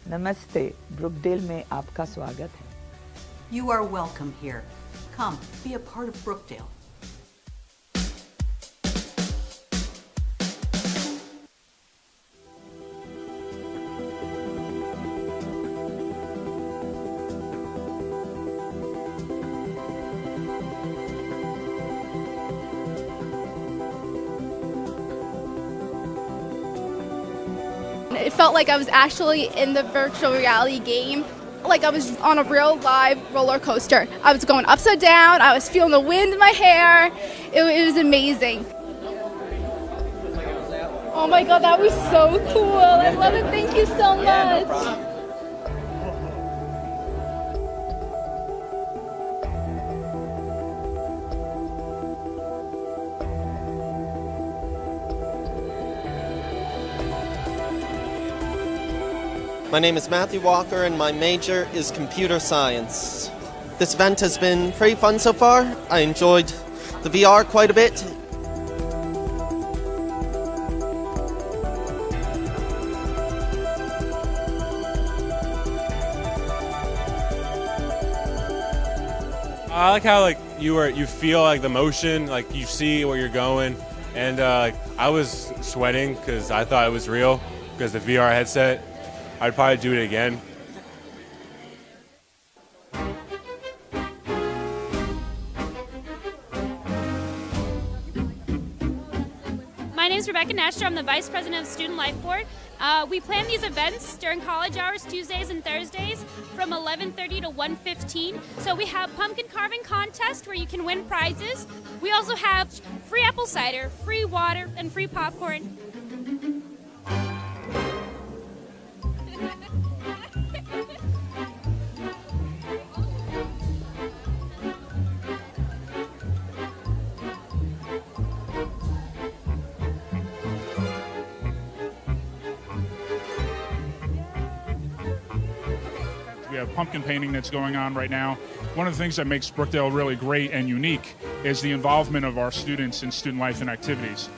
नमस्ते, ब्रुकडेल में आपका स्वागत है. You are welcome here. Come, be a part of Brookdale. It felt like I was actually in the virtual reality game, like I was on a real live roller coaster. I was going upside down, I was feeling the wind in my hair. It was amazing. Oh my God, that was so cool. I love it. Thank you so much. My name is Matthew Walker and my major is computer science. This event has been pretty fun so far. I enjoyed the VR quite a bit. I like how you feel like the motion, like you see where you're going, and I was sweating because I thought it was real because the VR headset. I'd probably do it again. My name is Rebecca Nestor. I'm the Vice President of Student Life Board. We plan these events during college hours, Tuesdays and Thursdays, from 11:30 to 1:15. So we have pumpkin carving contest where you can win prizes. We also have free apple cider, free water, and free popcorn. We have pumpkin painting that's going on right now. One of the things that makes Brookdale really great and unique is the involvement of our students in student life and activities.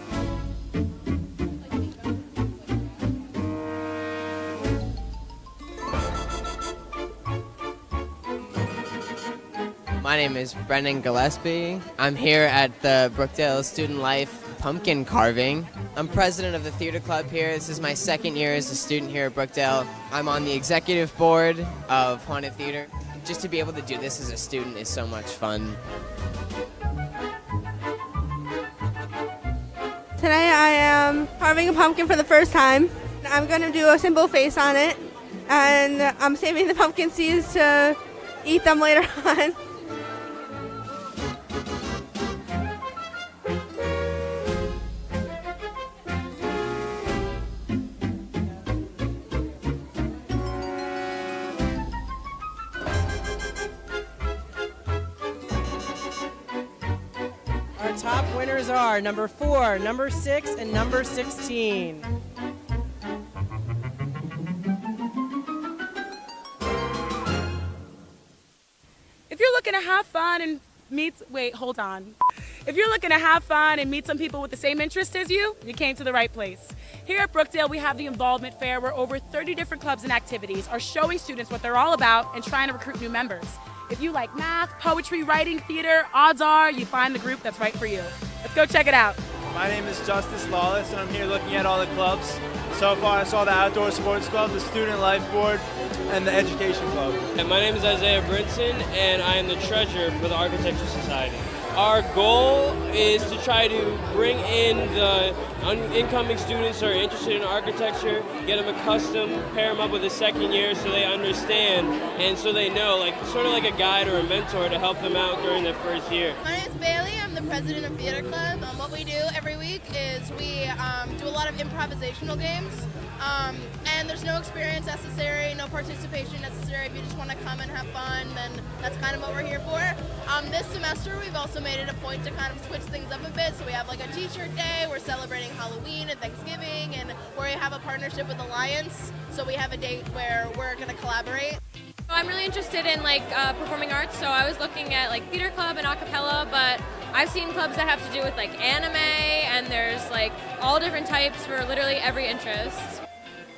My name is Brendan Gillespie. I'm here at the Brookdale Student Life pumpkin carving. I'm president of the theater club here. This is my second year as a student here at Brookdale. I'm on the executive board of Haunted Theater. Just to be able to do this as a student is so much fun. Today I am carving a pumpkin for the first time. I'm going to do a simple face on it, and I'm saving the pumpkin seeds to eat them later on. Our top winners are number 4, number 6, and number 16. If you're looking to have fun and meet some people with the same interest as you came to the right place. Here at Brookdale, we have the Involvement Fair where over 30 different clubs and activities are showing students what they're all about and trying to recruit new members. If you like math, poetry, writing, theater, odds are you find the group that's right for you. Let's go check it out. My name is Justice Lawless, and I'm here looking at all the clubs. So far, I saw the Outdoor Sports Club, the Student Life Board, and the Education Club. And my name is Isaiah Brinson, and I am the treasurer for the Architecture Society. Our goal is to try to bring in the incoming students who are interested in architecture, get them accustomed, pair them up with a second year so they understand and so they know, like sort of like a guide or a mentor to help them out during their first year. My name is Bailey. I'm the president of Theater Club. What we do every week is we do a lot of improvisational games. And there's no experience necessary, no participation necessary. If you just want to come and have fun, then that's kind of what we're here for. This semester, we've also made it a point to kind of switch things up a bit. So we have like a t-shirt day, we're celebrating Halloween and Thanksgiving, and we have a partnership with Alliance. So we have a date where we're going to collaborate. I'm really interested in performing arts, so I was looking at like theater club and a cappella, but I've seen clubs that have to do with like anime, and there's like all different types for literally every interest.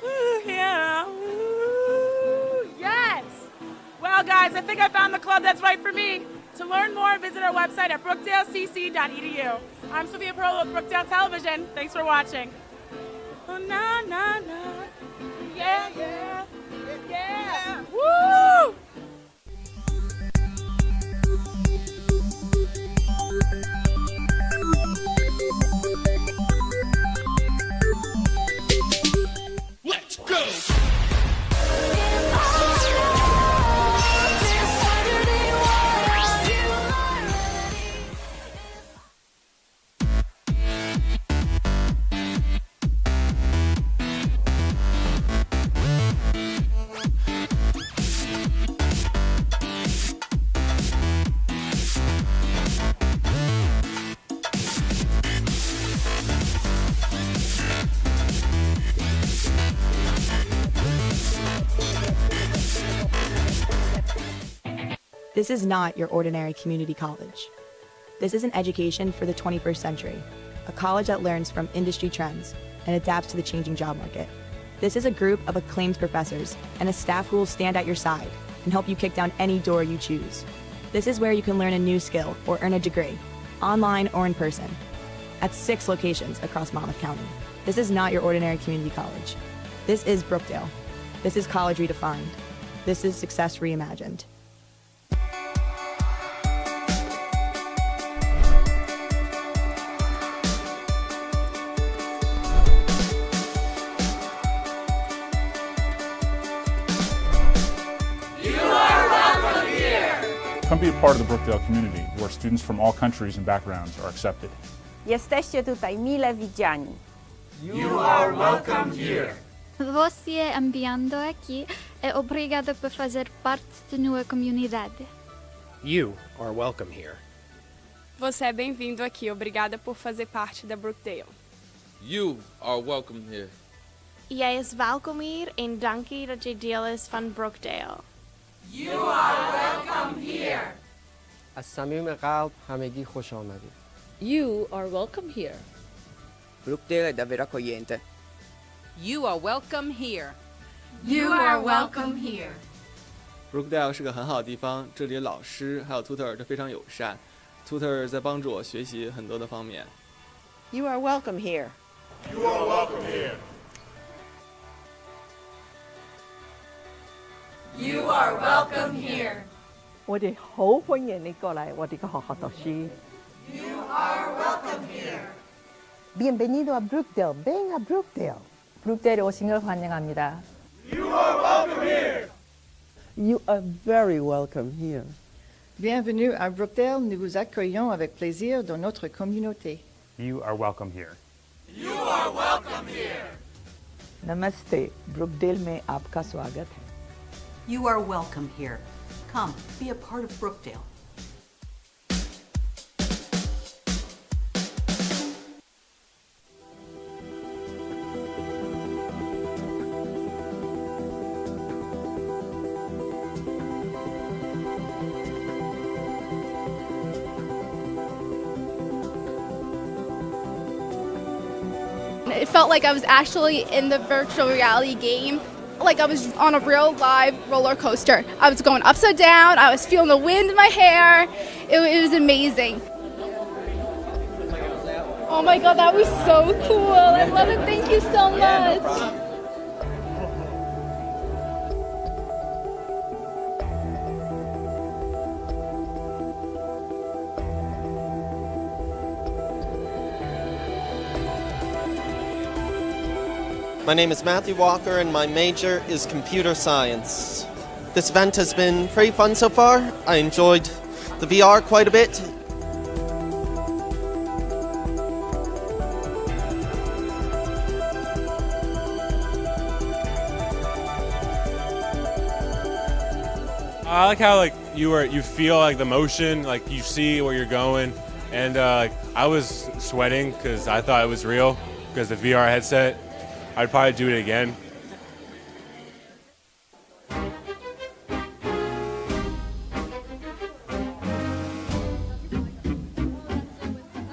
Ooh, yeah. Ooh, yes! Well, guys, I think I found the club that's right for me. To learn more, visit our website at brookdalecc.edu. I'm Sophia Pearl with Brookdale Television. Thanks for watching. Oh, na, na, na. Yeah, yeah, yeah. Woo! Let's go! This is not your ordinary community college. This is an education for the 21st century, a college that learns from industry trends and adapts to the changing job market. This is a group of acclaimed professors and a staff who will stand at your side and help you kick down any door you choose. This is where you can learn a new skill or earn a degree, online or in person, at 6 locations across Monmouth County. This is not your ordinary community college. This is Brookdale. This is college redefined. This is success reimagined. Come be a part of the Brookdale community, where students from all countries and backgrounds are accepted. Jesteście tutaj mile widziani. You are welcome here. Você é enviado aqui e obrigado por fazer parte de nossa comunidade. You are welcome here. Você é bem-vindo aqui. Obrigada por fazer parte da Brookdale. You are welcome here. Jij is welkom hier en dankie dat je deel is van Brookdale. You are welcome here. از صمیم قلب همگی خوش آمدید. You are welcome here. Brookdale è davvero accogliente. You are welcome here. You are welcome here. Brookdale 是个很好的地方，这里的老师还有 tutor 都非常友善。tutor 在帮助我学习很多的方面。You are welcome here. You are welcome here. You are welcome here. 我哋好歡迎你過嚟我哋嘅學校讀書。You are welcome here. Bienvenido a Brookdale. Ven a Brookdale. 브룩데일에 오신 걸 환영합니다. You are welcome here. You are very welcome here. Bienvenue à Brookdale. Nous vous accueillons avec plaisir dans notre communauté. You are welcome here. You are welcome here. Namaste. Brookdale में आपका स्वागत है. You are welcome here. Come, be a part of Brookdale. It felt like I was actually in the virtual reality game, like I was on a real live roller coaster. I was going upside down, I was feeling the wind in my hair. It was amazing. Oh my god, that was so cool. I love it. Thank you so much. My name is Matthew Walker and my major is computer science. This event has been pretty fun so far. I enjoyed the VR quite a bit. I like how you feel like the motion, like you see where you're going, and I was sweating because I thought it was real because the VR headset. I'd probably do it again.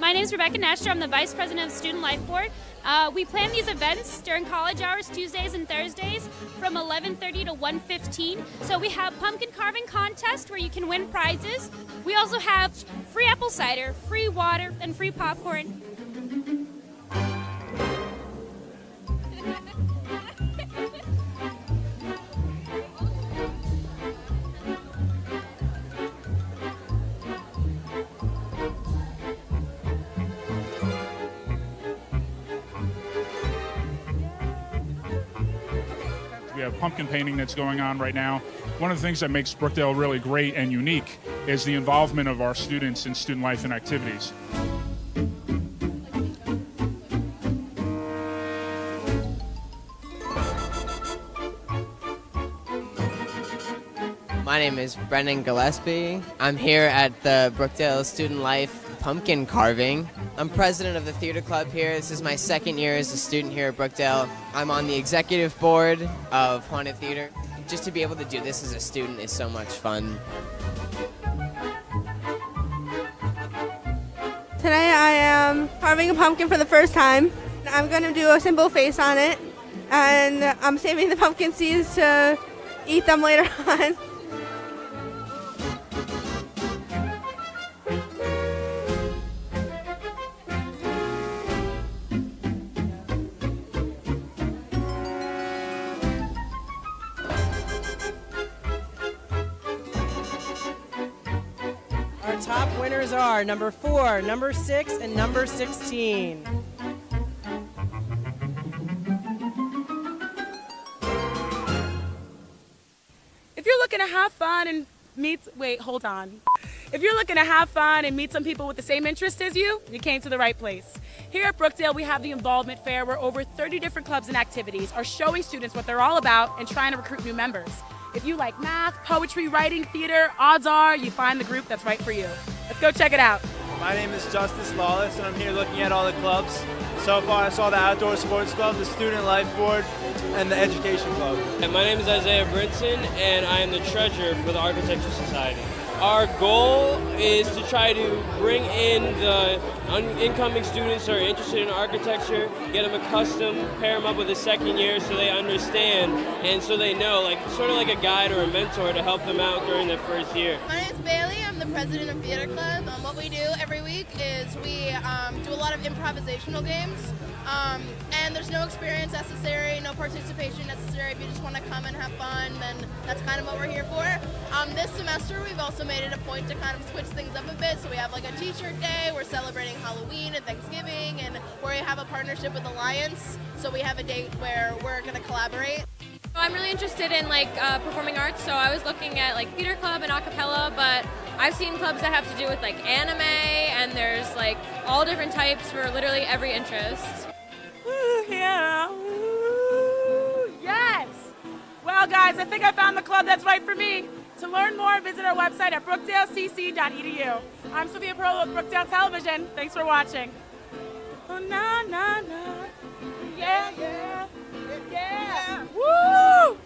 My name is Rebecca Nestor. I'm the Vice President of Student Life Board. We plan these events during college hours, Tuesdays and Thursdays, from 11:30 to 1:15. So we have pumpkin carving contest where you can win prizes. We also have free apple cider, free water, and free popcorn. We have pumpkin painting that's going on right now. One of the things that makes Brookdale really great and unique is the involvement of our students in student life and activities. My name is Brennan Gillespie. I'm here at the Brookdale Student Life Pumpkin Carving. I'm president of the theater club here. This is my second year as a student here at Brookdale. I'm on the executive board of Haunted Theater. Just to be able to do this as a student is so much fun. Today I am carving a pumpkin for the first time. I'm going to do a simple face on it, and I'm saving the pumpkin seeds to eat them later on. Our top winners are number 4, number 6, and number 16. If you're looking to have fun and meet, If you're looking to have fun and meet some people with the same interests as you came to the right place. Here at Brookdale, we have the Involvement Fair where over 30 different clubs and activities are showing students what they're all about and trying to recruit new members. If you like math, poetry, writing, theater, odds are you find the group that's right for you. Let's go check it out. My name is Justice Lawless, and I'm here looking at all the clubs. So far, I saw the Outdoor Sports Club, the Student Life Board, and the Education Club. And my name is Isaiah Brinson, and I am the treasurer for the Architecture Society. Our goal is to try to bring in the incoming students who are interested in architecture, get them accustomed, pair them up with a second year so they understand and so they know, like sort of like a guide or a mentor to help them out during their first year. My name is Bailey. I'm the president of Theater Club. What we do every week is we do a lot of improvisational games. And there's no experience necessary, no participation necessary. If you just want to come and have fun, then that's kind of what we're here for. This semester, we've also made it a point to kind of switch things up a bit. So we have like a t-shirt day, we're celebrating Halloween and Thanksgiving, and we have a partnership with Alliance. So we have a date where we're going to collaborate. I'm really interested in performing arts, so I was looking at like theater club and a cappella, but I've seen clubs that have to do with like anime, and there's like all different types for literally every interest. Ooh, yeah. Ooh, yes. Well, guys, I think I found the club that's right for me. To learn more, visit our website at brookdalecc.edu. I'm Sophia Pearl with Brookdale Television. Thanks for watching. Oh, na, na, na. Yeah, yeah, yeah. Woo!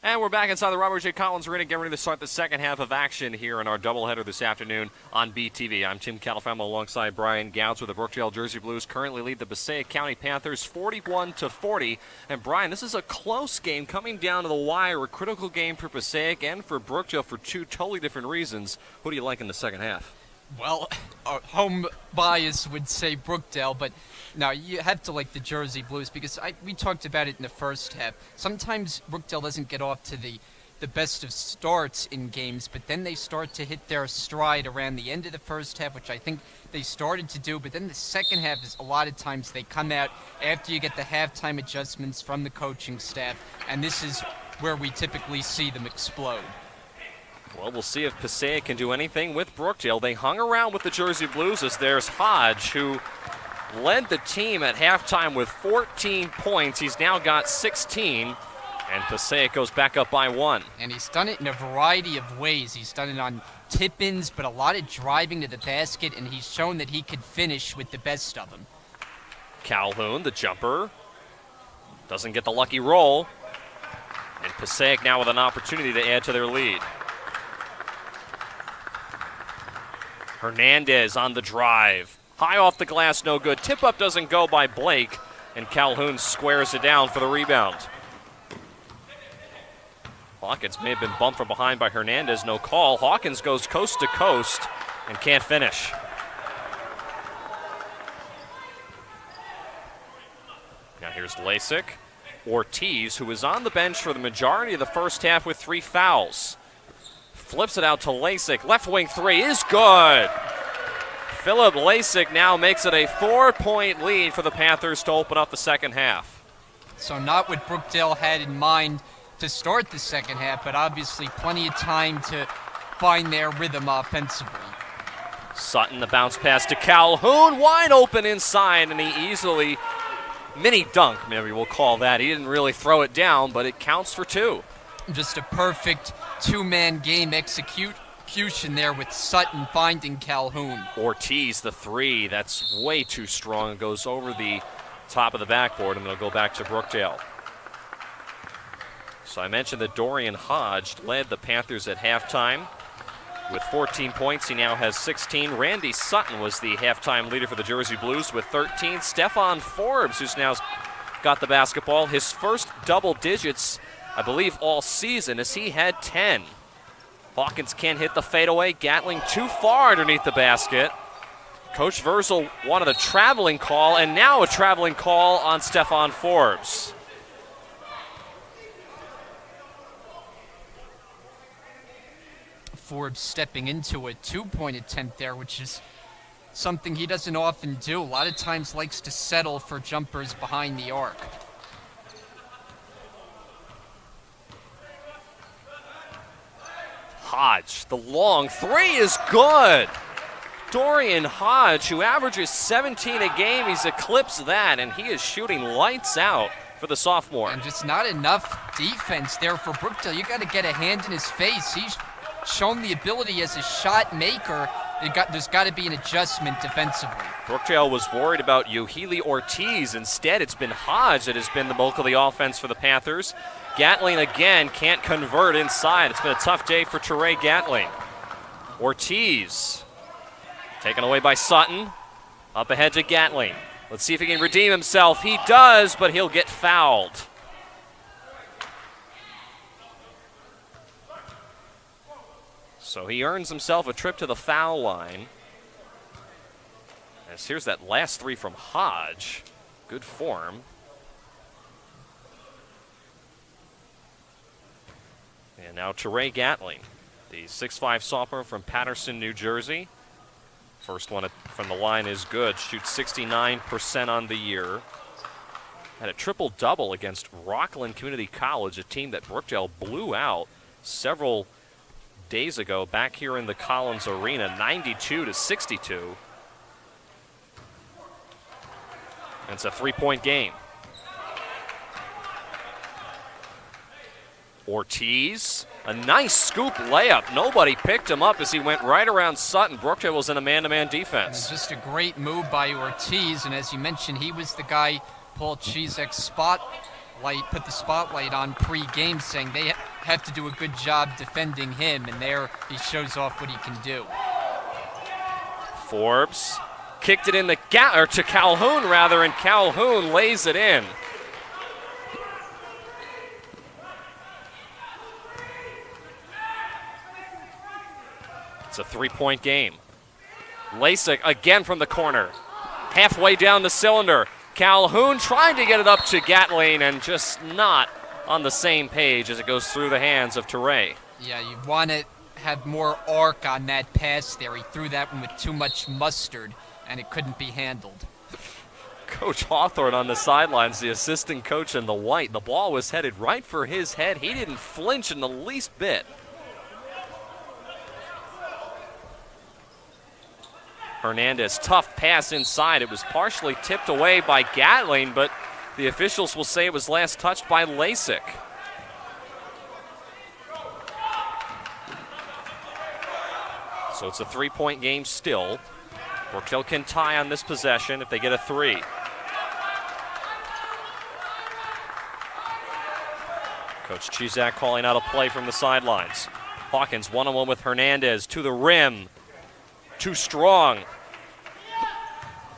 And we're back inside the Robert J. Collins Arena, getting ready to start the second half of action here in our doubleheader this afternoon on BTV. I'm Tim Califamo alongside Brian Gouts with the Brookdale Jersey Blues. Currently lead the Passaic County Panthers 41-40. And Brian, this is a close game coming down to the wire, a critical game for Passaic and for Brookdale for two totally different reasons. Who do you like in the second half? Well, home bias would say Brookdale, but now you have to like the Jersey Blues because we talked about it in the first half. Sometimes Brookdale doesn't get off to the best of starts in games, but then they start to hit their stride around the end of the first half, which I think they started to do. But then the second half is a lot of times they come out after you get the halftime adjustments from the coaching staff, and this is where we typically see them explode. Well, we'll see if Passaic can do anything with Brookdale. They hung around with the Jersey Blues as there's Hodge, who led the team at halftime with 14 points. He's now got 16, and Passaic goes back up by 1. And he's done it in a variety of ways. He's done it on tip-ins, but a lot of driving to the basket, and he's shown that he could finish with the best of them. Calhoun, the jumper, doesn't get the lucky roll. And Passaic now with an opportunity to add to their lead. Hernandez on the drive. High off the glass, no good. Tip-up doesn't go by Blake, and Calhoun squares it down for the rebound. Hawkins may have been bumped from behind by Hernandez, no call. Hawkins goes coast to coast and can't finish. Now here's Lasik. Ortiz, who was on the bench for the majority of the first half with 3 fouls. Flips it out to Lasik. Left wing three is good. Philip Lasik now makes it a 4-point lead for the Panthers to open up the second half. So not what Brookdale had in mind to start the second half, but obviously plenty of time to find their rhythm offensively. Sutton, the bounce pass to Calhoun, wide open inside, and he easily, mini dunk, maybe we'll call that. He didn't really throw it down, but it counts for 2. Just a perfect two-man game execution there with Sutton finding Calhoun. Ortiz, the 3, that's way too strong. It goes over the top of the backboard, and they'll go back to Brookdale. So I mentioned that Dorian Hodge led the Panthers at halftime with 14 points. He now has 16. Randy Sutton was the halftime leader for the Jersey Blues with 13. Stephon Forbes, who's now got the basketball, his first double digits, I believe, all season, as he had 10. Hawkins can't hit the fadeaway. Gatling too far underneath the basket. Coach Verzel wanted a traveling call, and now a traveling call on Stephon Forbes. Forbes stepping into a 2-point attempt there, which is something he doesn't often do. A lot of times likes to settle for jumpers behind the arc. Hodge, the long 3 is good. Dorian Hodge, who averages 17 a game, he's eclipsed that, and he is shooting lights out for the sophomore. And just not enough defense there for Brookdale. You got to get a hand in his face. He's shown the ability as a shot maker There's got to be an adjustment defensively. Brookdale was worried about Yohili Ortiz. Instead, it's been Hodge that has been the bulk of the offense for the Panthers. Gatling again can't convert inside. It's been a tough day for Teray Gatling. Ortiz taken away by Sutton. Up ahead to Gatling. Let's see if he can redeem himself. He does, but he'll get fouled. So he earns himself a trip to the foul line. As here's that last three from Hodge. Good form. And now Teray Gatling, the 6'5" sophomore from Paterson, New Jersey. First one from the line is good. Shoots 69% on the year. Had a triple-double against Rockland Community College, a team that Brookdale blew out several days ago back here in the Collins Arena, 92-62. And it's a three-point game. Ortiz, a nice scoop layup. Nobody picked him up as he went right around Sutton. Brookdale was in a man-to-man defense. It was just a great move by Ortiz, and as you mentioned, he was the guy Paul Chizek's put the spotlight on pre-game, saying they have to do a good job defending him, and there he shows off what he can do. Forbes kicked it in to Calhoun, and Calhoun lays it in. It's a three-point game. Lasik again from the corner. Halfway down the cylinder. Calhoun trying to get it up to Gatling and just not on the same page as it goes through the hands of Teray. Yeah, you want to have more arc on that pass there. He threw that one with too much mustard, and it couldn't be handled. Coach Hawthorne on the sidelines, the assistant coach in the white. The ball was headed right for his head. He didn't flinch in the least bit. Hernandez, tough pass inside. It was partially tipped away by Gatling, but the officials will say it was last touched by Lasik. So it's a three-point game still. Brookdale can tie on this possession if they get a three. Coach Chizak calling out a play from the sidelines. Hawkins one-on-one with Hernandez to the rim. Too strong.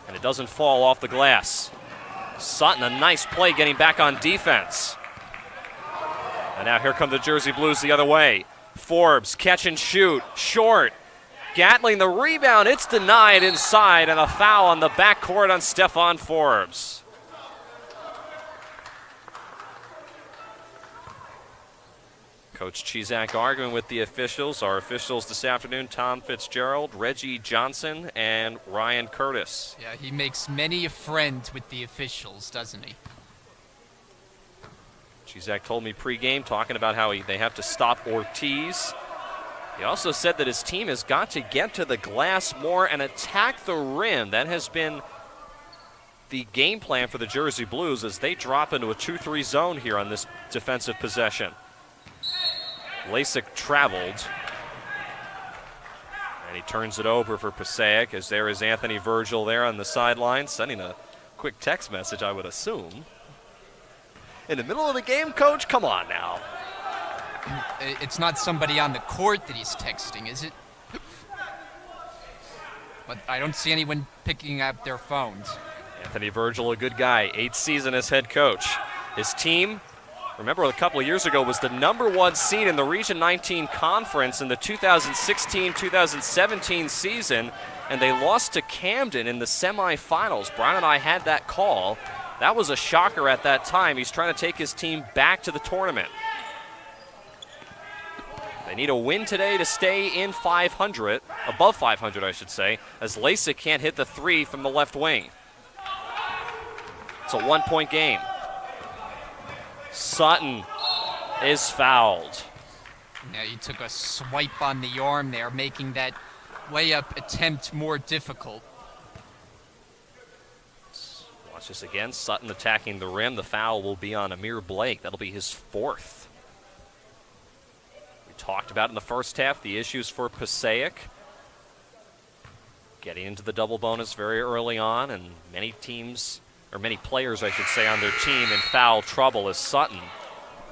And it doesn't fall off the glass. Sutton, a nice play getting back on defense. And now here come the Jersey Blues the other way. Forbes, catch and shoot, short. Gatling the rebound, it's denied inside, and a foul on the backcourt on Stefan Forbes. Coach Chizak arguing with the officials. Our officials this afternoon, Tom Fitzgerald, Reggie Johnson, and Ryan Curtis. Yeah, he makes many a friend with the officials, doesn't he? Chizak told me pregame, talking about how they have to stop Ortiz. He also said that his team has got to get to the glass more and attack the rim. That has been the game plan for the Jersey Blues as they drop into a 2-3 zone here on this defensive possession. Lasik traveled, and he turns it over for Passaic as there is Anthony Virgil there on the sideline, sending a quick text message, I would assume. In the middle of the game, Coach? Come on now. It's not somebody on the court that he's texting, is it? But I don't see anyone picking up their phones. Anthony Virgil, a good guy, 8th season as head coach. His team, remember a couple of years ago, was the #1 seed in the Region 19 Conference in the 2016-2017 season, and they lost to Camden in the semifinals. Brian and I had that call. That was a shocker at that time. He's trying to take his team back to the tournament. They need a win today to stay in 500, above 500, I should say, as Lasik can't hit the three from the left wing. It's a one-point game. Sutton is fouled. Yeah, he took a swipe on the arm there, making that layup attempt more difficult. Watch this again. Sutton attacking the rim. The foul will be on Amir Blake. That'll be his 4th. We talked about in the first half the issues for Passaic. Getting into the double bonus very early on, and many teams, or many players, I should say, on their team in foul trouble as Sutton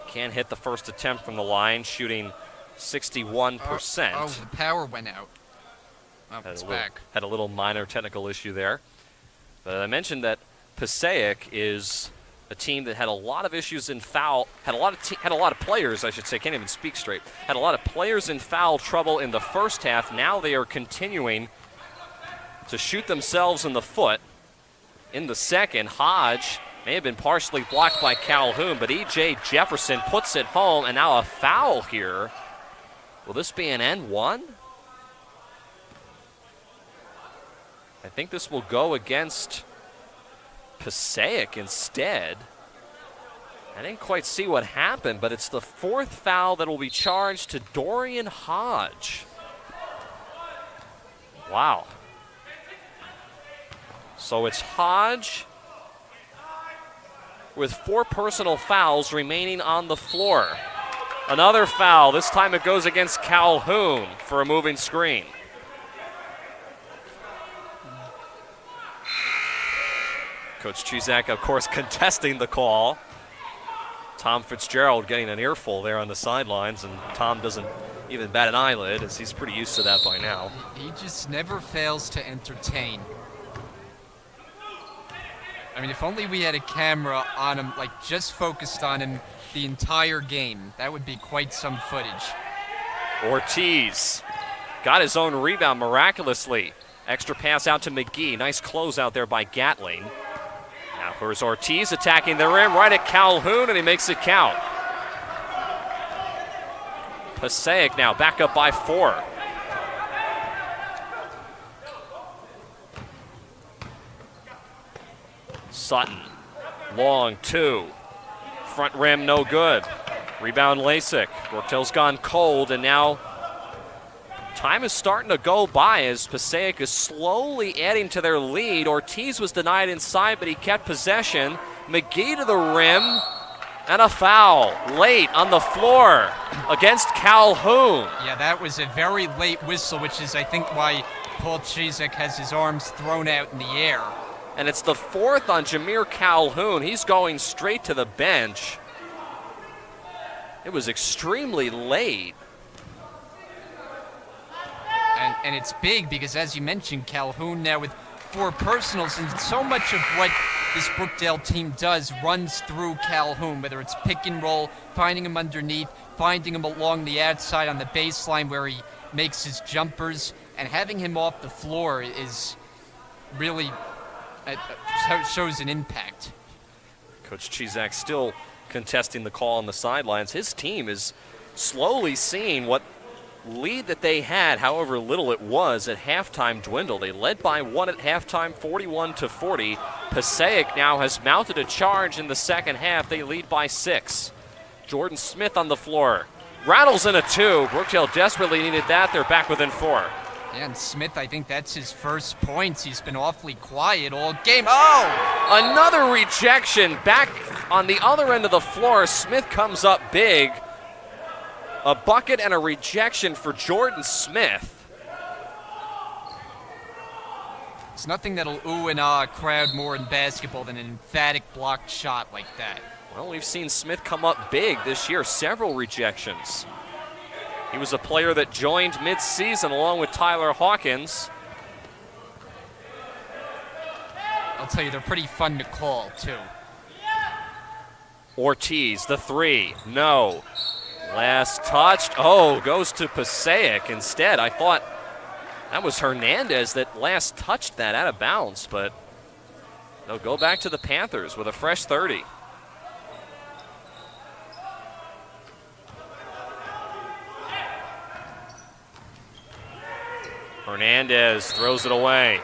can't hit the first attempt from the line, shooting 61%. Oh, the power went out. Oh, it's back. Had a little minor technical issue there. But I mentioned that Passaic is a team that had a lot of issues in foul, had a lot of players, I should say, can't even speak straight, had a lot of players in foul trouble in the first half. Now they are continuing to shoot themselves in the foot in the second. Hodge may have been partially blocked by Calhoun, but E.J. Jefferson puts it home, and now a foul here. Will this be an N1? I think this will go against Passaic instead. I didn't quite see what happened, but it's the fourth foul that will be charged to Dorian Hodge. Wow. So it's Hodge with 4 personal fouls remaining on the floor. Another foul. This time it goes against Calhoun for a moving screen. Coach Chizak, of course, contesting the call. Tom Fitzgerald getting an earful there on the sidelines, and Tom doesn't even bat an eyelid, as he's pretty used to that by now. He just never fails to entertain. I mean, if only we had a camera on him, like just focused on him the entire game, that would be quite some footage. Ortiz got his own rebound miraculously. Extra pass out to McGee. Nice close out there by Gatling. Now here's Ortiz attacking the rim right at Calhoun, and he makes it count. Passaic now back up by 4. Sutton, long 2. Front rim, no good. Rebound Lasik. Brookdale's gone cold, and now time is starting to go by as Passaic is slowly adding to their lead. Ortiz was denied inside, but he kept possession. McGee to the rim, and a foul late on the floor against Calhoun. Yeah, that was a very late whistle, which is, I think, why Paul Chizak has his arms thrown out in the air. And it's the 4th on Jameer Calhoun. He's going straight to the bench. It was extremely late. And it's big because, as you mentioned, Calhoun now with 4 personals, and so much of what this Brookdale team does runs through Calhoun, whether it's pick and roll, finding him underneath, finding him along the outside on the baseline where he makes his jumpers, and having him off the floor is really shows an impact. Coach Chizak still contesting the call on the sidelines. His team is slowly seeing what lead that they had, however little it was, at halftime dwindle. They led by 1 at halftime, 41-40. Passaic now has mounted a charge in the second half. They lead by 6. Jordan Smith on the floor. Rattles in a 2. Brookdale desperately needed that. They're back within 4. Yeah, and Smith, I think that's his first points. He's been awfully quiet all game. Oh! Another rejection back on the other end of the floor. Smith comes up big. A bucket and a rejection for Jordan Smith. It's nothing that'll ooh and ah a crowd more in basketball than an emphatic blocked shot like that. Well, we've seen Smith come up big this year, several rejections. He was a player that joined mid-season along with Tyler Hawkins. I'll tell you, they're pretty fun to call, too. Ortiz, the 3, no. Last touched, goes to Passaic instead. I thought that was Hernandez that last touched that out of bounds, but they'll go back to the Panthers with a fresh 30. Hernandez throws it away.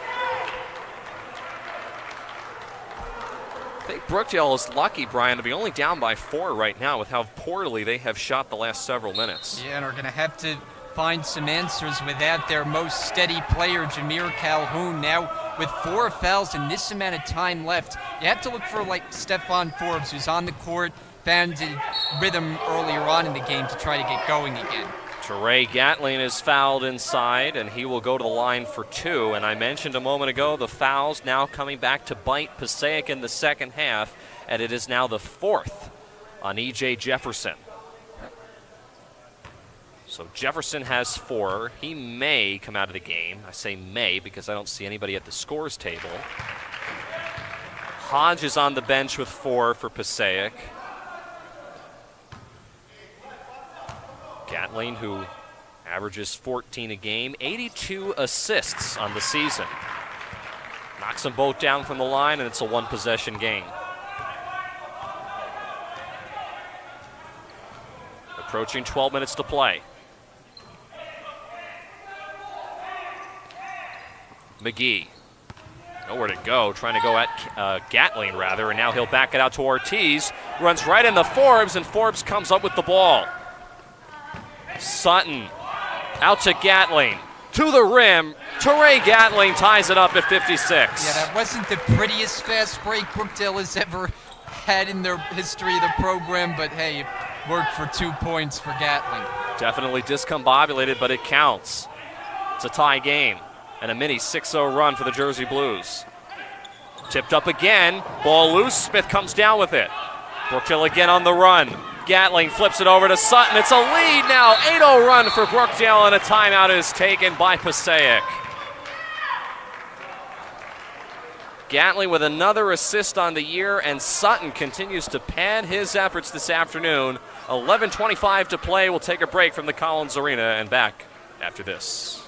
I think Brookdale is lucky, Brian, to be only down by 4 right now with how poorly they have shot the last several minutes. Yeah, and are going to have to find some answers without their most steady player, Jameer Calhoun. Now, with 4 fouls and this amount of time left, you have to look for, like, Stephon Forbes, who's on the court, found a rhythm earlier on in the game to try to get going again. Teray Gatling is fouled inside, and he will go to the line for 2. And I mentioned a moment ago the fouls now coming back to bite Passaic in the second half, and it is now the 4th on E.J. Jefferson. So Jefferson has 4. He may come out of the game. I say may because I don't see anybody at the scores table. Hodge is on the bench with 4 for Passaic. Gatling, who averages 14 a game, 82 assists on the season. Knocks them both down from the line, and it's a 1-possession game. Approaching 12 minutes to play. McGee, nowhere to go, trying to go at Gatling rather, and now he'll back it out to Ortiz. Runs right into Forbes, and Forbes comes up with the ball. Sutton out to Gatling, to the rim. Teray Gatling ties it up at 56. Yeah, that wasn't the prettiest fast break Brookdale has ever had in their history of the program, but hey, it worked for 2 points for Gatling. Definitely discombobulated, but it counts. It's a tie game and a mini 6-0 run for the Jersey Blues. Tipped up again, ball loose, Smith comes down with it. Brookdale again on the run. Gatling flips it over to Sutton. It's a lead now, 8-0 run for Brookdale, and a timeout is taken by Passaic. Gatling with another assist on the year, and Sutton continues to pad his efforts this afternoon. 11:25 to play. We'll take a break from the Collins Arena and back after this.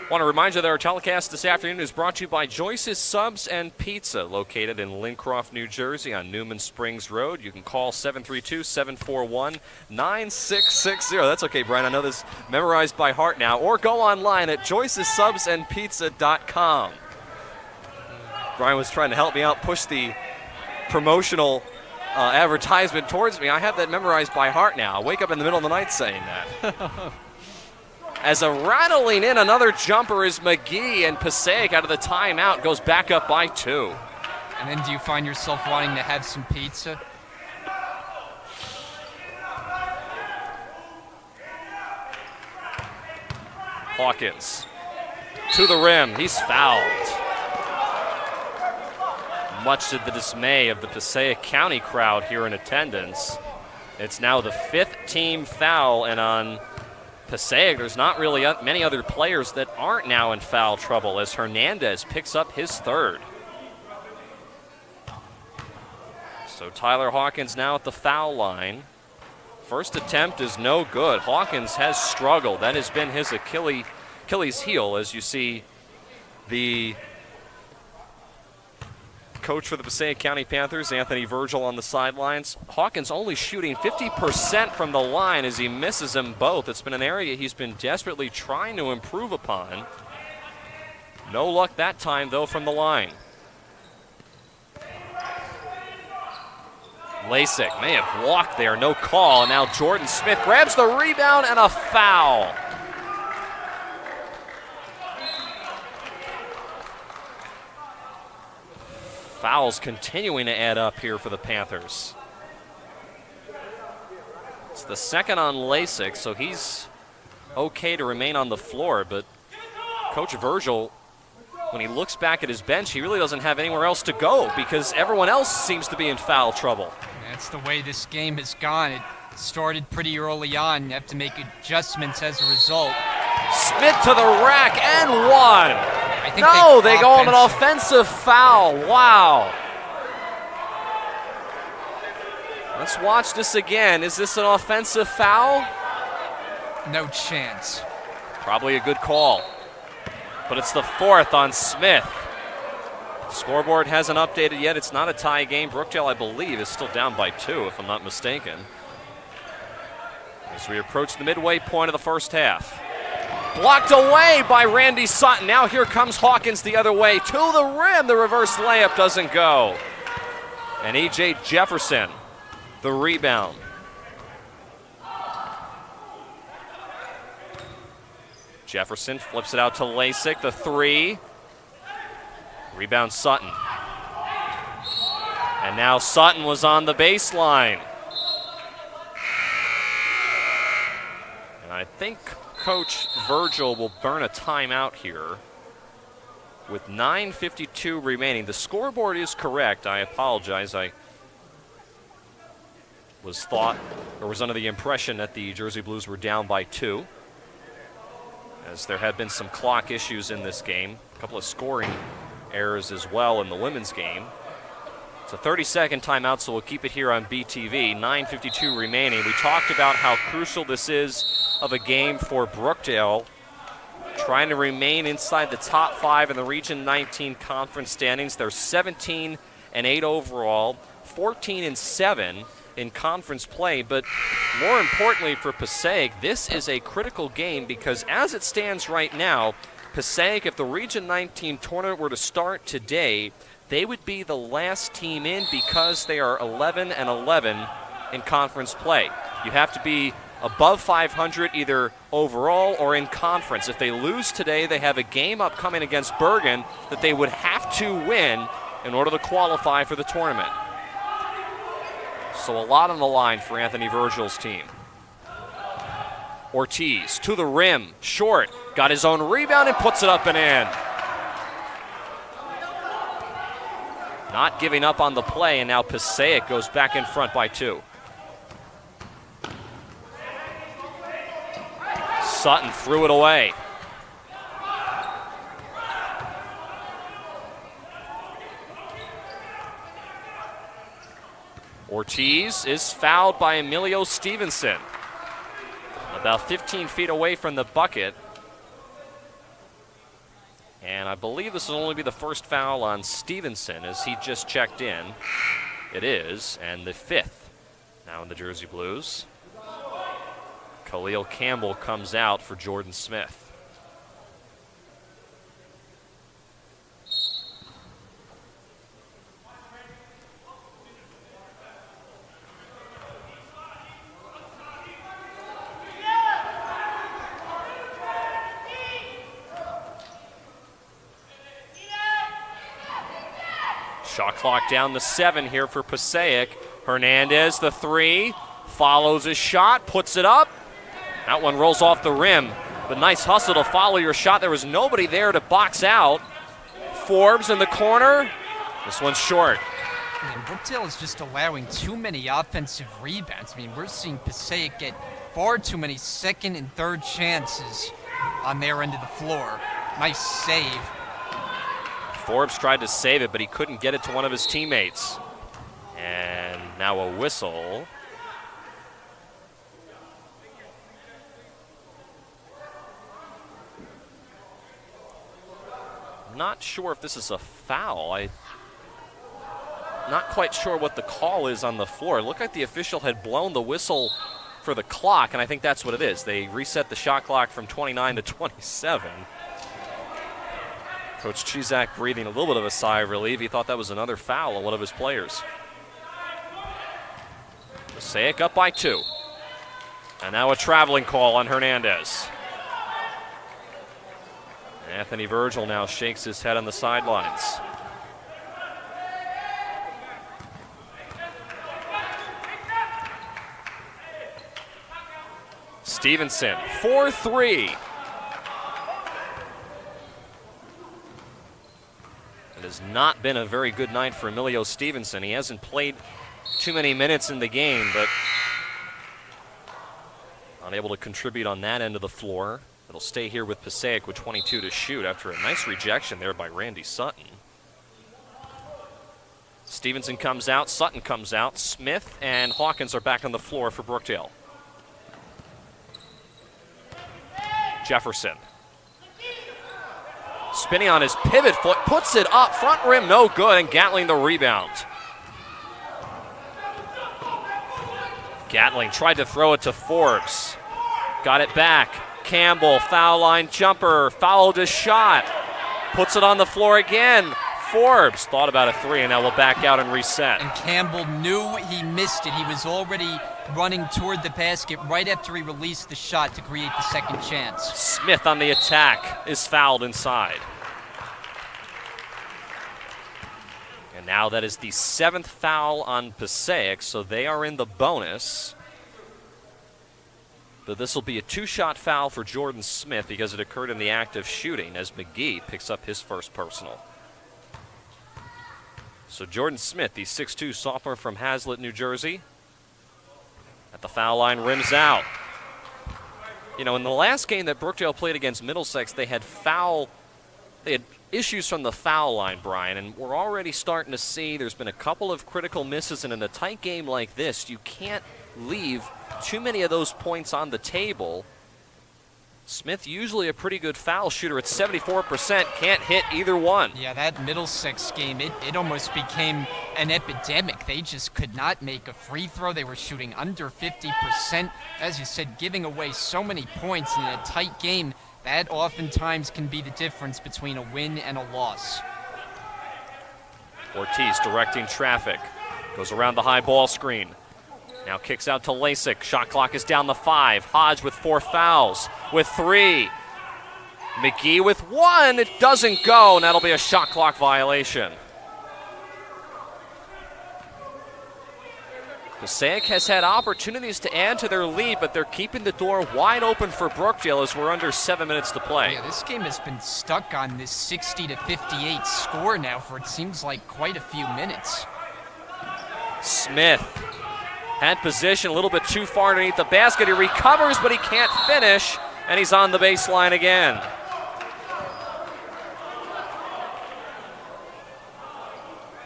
I want to remind you that our telecast this afternoon is brought to you by Joyce's Subs and Pizza, located in Lincroft, New Jersey on Newman Springs Road. You can call 732-741-9660. That's okay, Brian. I know this memorized by heart now. Or go online at joycessubsandpizza.com. Brian was trying to help me out, push the promotional advertisement towards me. I have that memorized by heart now. I wake up in the middle of the night saying that. As a rattling in another jumper is McGee, and Passaic out of the timeout goes back up by 2. And then do you find yourself wanting to have some pizza? Hawkins to the rim. He's fouled. Much to the dismay of the Passaic County crowd here in attendance. It's now the 5th team foul, and on Passaic, there's not really many other players that aren't now in foul trouble as Hernandez picks up his 3rd. So Tyler Hawkins now at the foul line. First attempt is no good. Hawkins has struggled. That has been his Achilles heel, as you see the coach for the Passaic County Panthers, Anthony Virgil, on the sidelines. Hawkins only shooting 50% from the line as he misses them both. It's been an area he's been desperately trying to improve upon. No luck that time, though, from the line. Lasik may have walked there, no call. And now Jordan Smith grabs the rebound and a foul. Fouls continuing to add up here for the Panthers. It's the 2nd on Lasik, so he's okay to remain on the floor, but Coach Virgil, when he looks back at his bench, he really doesn't have anywhere else to go because everyone else seems to be in foul trouble. That's the way this game has gone. It started pretty early on. You have to make adjustments as a result. Smith to the rack and one. No, they go on an offensive foul. Wow. Let's watch this again. Is this an offensive foul? No chance. Probably a good call. But it's the 4th on Smith. Scoreboard hasn't updated yet. It's not a tie game. Brookdale, I believe, is still down by 2, if I'm not mistaken. As we approach the midway point of the first half. Blocked away by Randy Sutton. Now here comes Hawkins the other way to the rim. The reverse layup doesn't go. And E.J. Jefferson, the rebound. Jefferson flips it out to Lasik, the three. Rebound Sutton. And now Sutton was on the baseline. And I think Coach Virgil will burn a timeout here with 9:52 remaining. The scoreboard is correct. I apologize. I was under the impression that the Jersey Blues were down by 2, as there had been some clock issues in this game. A couple of scoring errors as well in the women's game. It's a 30-second timeout, so we'll keep it here on BTV. 9:52 remaining. We talked about how crucial this is of a game for Brookdale, trying to remain inside the top 5 in the Region 19 conference standings. They're 17-8 overall, 14-7 in conference play. But more importantly for Passaic, this is a critical game because as it stands right now, Passaic, if the Region 19 tournament were to start today, they would be the last team in because they are 11-11 in conference play. You have to be above 500 either overall or in conference. If they lose today, they have a game upcoming against Bergen that they would have to win in order to qualify for the tournament. So a lot on the line for Anthony Virgil's team. Ortiz to the rim, short, got his own rebound and puts it up and in. Not giving up on the play, and now Passaic goes back in front by 2. Sutton threw it away. Ortiz is fouled by Emilio Stevenson. About 15 feet away from the bucket. And I believe this will only be the first foul on Stevenson as he just checked in. It is, and the 5th now in the Jersey Blues. Khalil Campbell comes out for Jordan Smith. Shot clock down to 7 here for Passaic. Hernandez, the 3, follows his shot, puts it up. That one rolls off the rim, but nice hustle to follow your shot. There was nobody there to box out. Forbes in the corner. This one's short. I mean, Brookdale is just allowing too many offensive rebounds. I mean, we're seeing Passaic get far too many second and third chances on their end of the floor. Nice save. Forbes tried to save it, but he couldn't get it to one of his teammates. And now a whistle. Not sure if this is a foul. I'm not quite sure what the call is on the floor. It looked like the official had blown the whistle for the clock, and I think that's what it is. They reset the shot clock from 29 to 27. Coach Chizak breathing a little bit of a sigh of relief. He thought that was another foul on one of his players. Passaic up by 2. And now a traveling call on Hernandez. Anthony Virgil now shakes his head on the sidelines. Stevenson, 4-3. It has not been a very good night for Emilio Stevenson. He hasn't played too many minutes in the game, but unable to contribute on that end of the floor. It'll stay here with Passaic with 22 to shoot after a nice rejection there by Randy Sutton. Stevenson comes out, Sutton comes out, Smith and Hawkins are back on the floor for Brookdale. Jefferson. Spinning on his pivot foot, puts it up, front rim, no good, and Gatling the rebound. Gatling tried to throw it to Forbes. Got it back. Campbell, foul line jumper, fouled his shot, puts it on the floor again. Forbes thought about a three and now will back out and reset. And Campbell knew he missed it. He was already running toward the basket right after he released the shot to create the second chance. Smith on the attack is fouled inside. And now that is the 7th foul on Passaic, so they are in the bonus. But this will be a 2-shot foul for Jordan Smith because it occurred in the act of shooting as McGee picks up his first personal. So Jordan Smith, the 6'2 sophomore from Hazlet, New Jersey, at the foul line, rims out. You know, in the last game that Brookdale played against Middlesex, they had issues from the foul line, Brian, and we're already starting to see there's been a couple of critical misses, and in a tight game like this, you can't leave too many of those points on the table. Smith, usually a pretty good foul shooter at 74%, can't hit either one. Yeah, that Middlesex game, it almost became an epidemic. They just could not make a free throw. They were shooting under 50%. As you said, giving away so many points in a tight game, that oftentimes can be the difference between a win and a loss. Ortiz directing traffic, goes around the high ball screen. Now kicks out to Lasik. Shot clock is down to 5. Hodge with 4 fouls, with 3. McGee with 1. It doesn't go, and that'll be a shot clock violation. Passaic has had opportunities to add to their lead, but they're keeping the door wide open for Brookdale as we're under 7 minutes to play. Yeah, this game has been stuck on this 60-58 score now for it seems like quite a few minutes. Smith had position a little bit too far underneath the basket. He recovers, but he can't finish, and he's on the baseline again.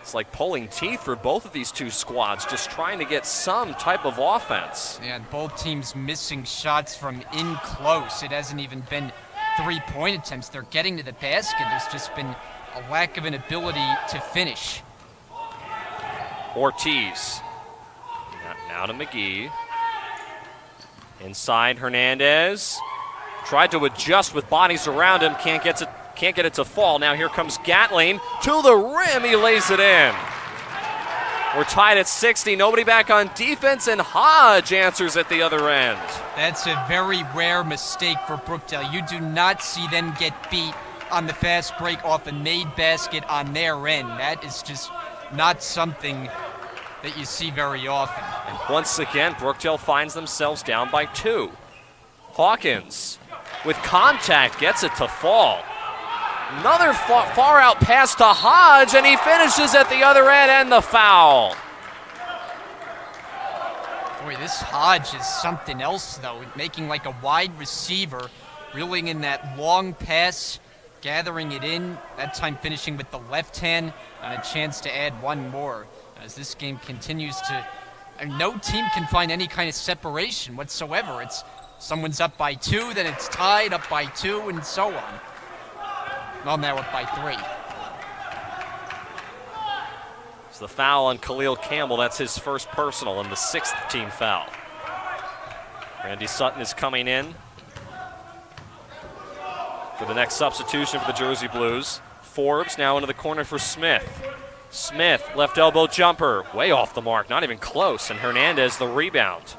It's like pulling teeth for both of these two squads, just trying to get some type of offense. Yeah, and both teams missing shots from in close. It hasn't even been 3-point attempts. They're getting to the basket. There's just been a lack of an ability to finish. Ortiz. Now to McGee. Inside, Hernandez. Tried to adjust with bodies around him. Can't get it to fall. Now here comes Gatling to the rim. He lays it in. We're tied at 60. Nobody back on defense, and Hodge answers at the other end. That's a very rare mistake for Brookdale. You do not see them get beat on the fast break off a made basket on their end. That is just not something that you see very often. And once again, Brookdale finds themselves down by 2. Hawkins, with contact, gets it to fall. Another far out pass to Hodge, and he finishes at the other end, and the foul. Boy, this Hodge is something else, though, making like a wide receiver, reeling in that long pass, gathering it in, that time finishing with the left hand, and a chance to add one more. As this game continues to, no team can find any kind of separation whatsoever. It's someone's up by 2, then it's tied up by 2, and so on. Well, now up by 3. It's the foul on Khalil Campbell. That's his first personal and the 6th team foul. Randy Sutton is coming in for the next substitution for the Jersey Blues. Forbes now into the corner for Smith. Smith, left elbow jumper, way off the mark, not even close, and Hernandez the rebound.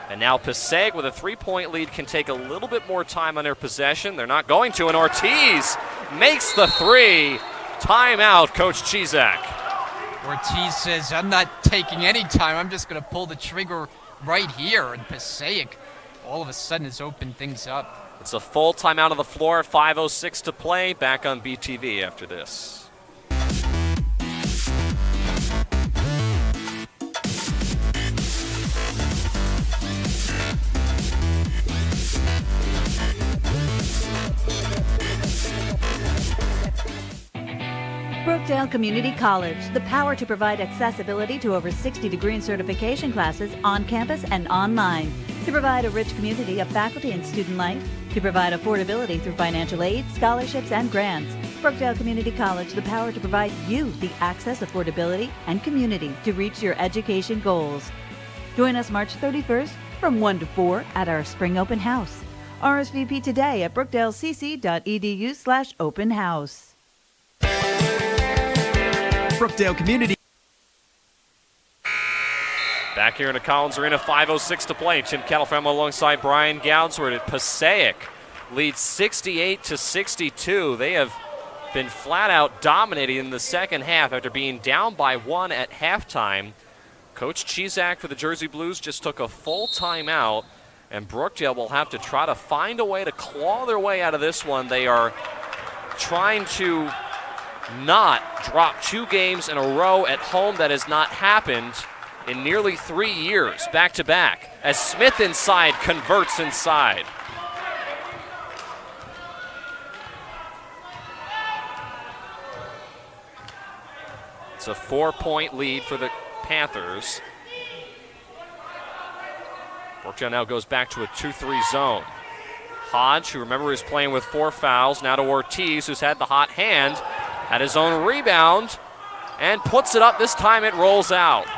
And now Passaic with a 3-point lead can take a little bit more time on their possession. They're not going to, and Ortiz makes the 3. Timeout, Coach Chizak. Ortiz says, I'm not taking any time. I'm just going to pull the trigger right here. And Passaic all of a sudden has opened things up. It's a full timeout on the floor, 5:06 to play. Back on BTV after this. Brookdale Community College, the power to provide accessibility to over 60 degree and certification classes on campus and online, to provide a rich community of faculty and student life, to provide affordability through financial aid, scholarships, and grants. Brookdale Community College, the power to provide you the access, affordability, and community to reach your education goals. Join us March 31st from 1 to 4 at our Spring Open House. RSVP today at brookdalecc.edu/open house. Brookdale Community. Back here in the Collins Arena, 5:06 to play. Tim Kettlefam alongside Brian Goudsworth at Passaic leads 68-62. They have been flat out dominating in the second half after being down by 1 at halftime. Coach Chizak for the Jersey Blues just took a full timeout, and Brookdale will have to try to find a way to claw their way out of this one. They are trying to not drop 2 games in a row at home. That has not happened in nearly 3 years, back-to-back, as Smith inside converts inside. It's a 4-point lead for the Panthers. Brookdale now goes back to a 2-3 zone. Hodge, who remember is playing with 4 fouls, now to Ortiz, who's had the hot hand, had his own rebound, and puts it up. This time it rolls out.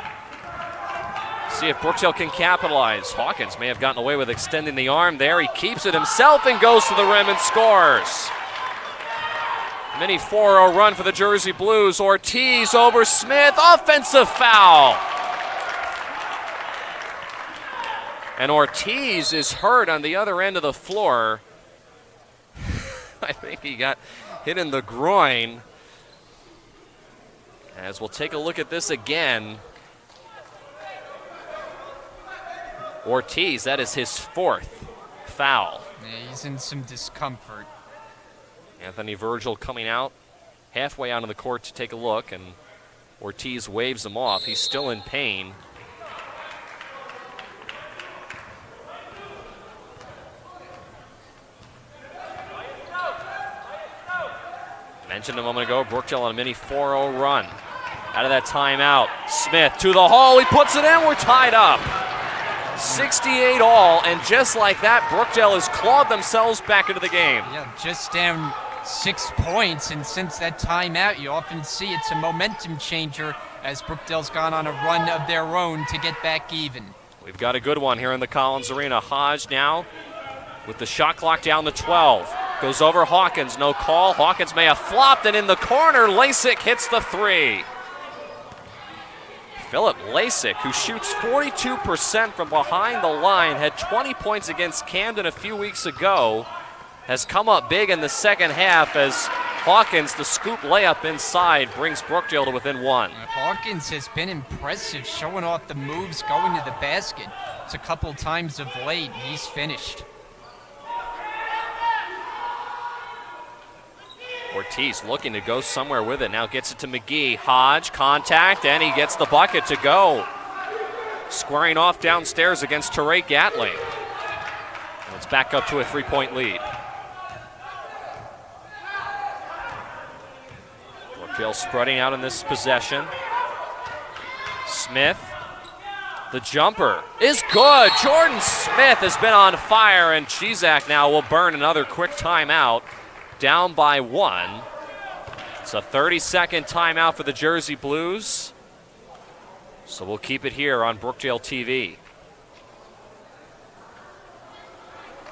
See if Brookdale can capitalize. Hawkins may have gotten away with extending the arm there. He keeps it himself and goes to the rim and scores. Mini 4-0 run for the Jersey Blues. Ortiz over Smith. Offensive foul. And Ortiz is hurt on the other end of the floor. I think he got hit in the groin. As we'll take a look at this again. Ortiz, that is his 4th foul. Yeah, he's in some discomfort. Anthony Virgil coming out halfway out of the court to take a look, and Ortiz waves him off. He's still in pain. Mentioned a moment ago, Brookdale on a mini 4-0 run. Out of that timeout, Smith to the hole. He puts it in. We're tied up. 68 all, and just like that, Brookdale has clawed themselves back into the game. Yeah, just down 6 points, and since that timeout, you often see it's a momentum changer as Brookdale's gone on a run of their own to get back even. We've got a good one here in the Collins Arena. Hodge now with the shot clock down to 12. Goes over Hawkins, no call. Hawkins may have flopped, and in the corner, Lasik hits the 3. Philip Lasik, who shoots 42% from behind the line, had 20 points against Camden a few weeks ago, has come up big in the second half as Hawkins, the scoop layup inside, brings Brookdale to within 1. Hawkins has been impressive, showing off the moves, going to the basket. It's a couple times of late, he's finished. Ortiz looking to go somewhere with it. Now gets it to McGee. Hodge, contact, and he gets the bucket to go. Squaring off downstairs against Tarek Gatling. And it's back up to a 3-point lead. Brookdale spreading out in this possession. Smith, the jumper is good. Jordan Smith has been on fire, and Chizak now will burn another quick timeout. Down by 1. It's a 30-second timeout for the Jersey Blues. So we'll keep it here on Brookdale TV.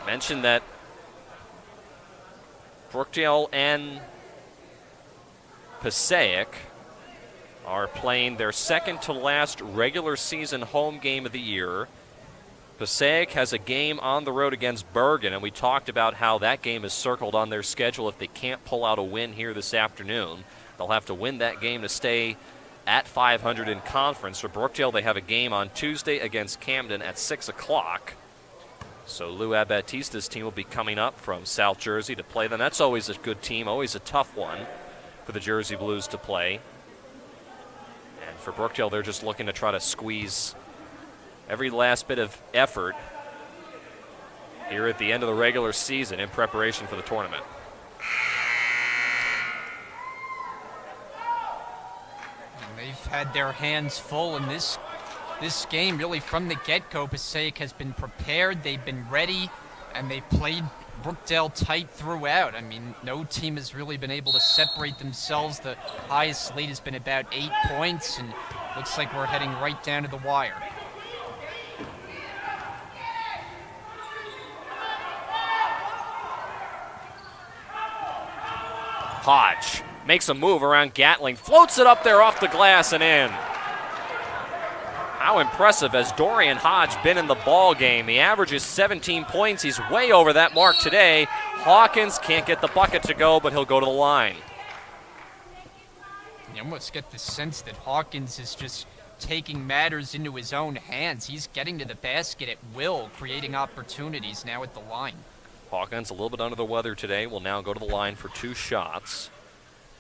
Mentioned that Brookdale and Passaic are playing their second to last regular season home game of the year. Passaic has a game on the road against Bergen, and we talked about how that game is circled on their schedule. If they can't pull out a win here this afternoon, they'll have to win that game to stay at 500 in conference. For Brookdale, they have a game on Tuesday against Camden at 6 o'clock. So Lou Abatista's team will be coming up from South Jersey to play them. That's always a good team, always a tough one for the Jersey Blues to play. And for Brookdale, they're just looking to try to squeeze every last bit of effort here at the end of the regular season in preparation for the tournament. And they've had their hands full in this game, really from the get-go. Passaic has been prepared, they've been ready, and they played Brookdale tight throughout. I mean, no team has really been able to separate themselves. The highest lead has been about 8 points, and looks like we're heading right down to the wire. Hodge makes a move around Gatling, floats it up there off the glass and in. How impressive has Dorian Hodge been in the ball game? He averages 17 points. He's way over that mark today. Hawkins can't get the bucket to go, but he'll go to the line. You almost get the sense that Hawkins is just taking matters into his own hands. He's getting to the basket at will, creating opportunities now at the line. Hawkins a little bit under the weather today, will now go to the line for 2 shots.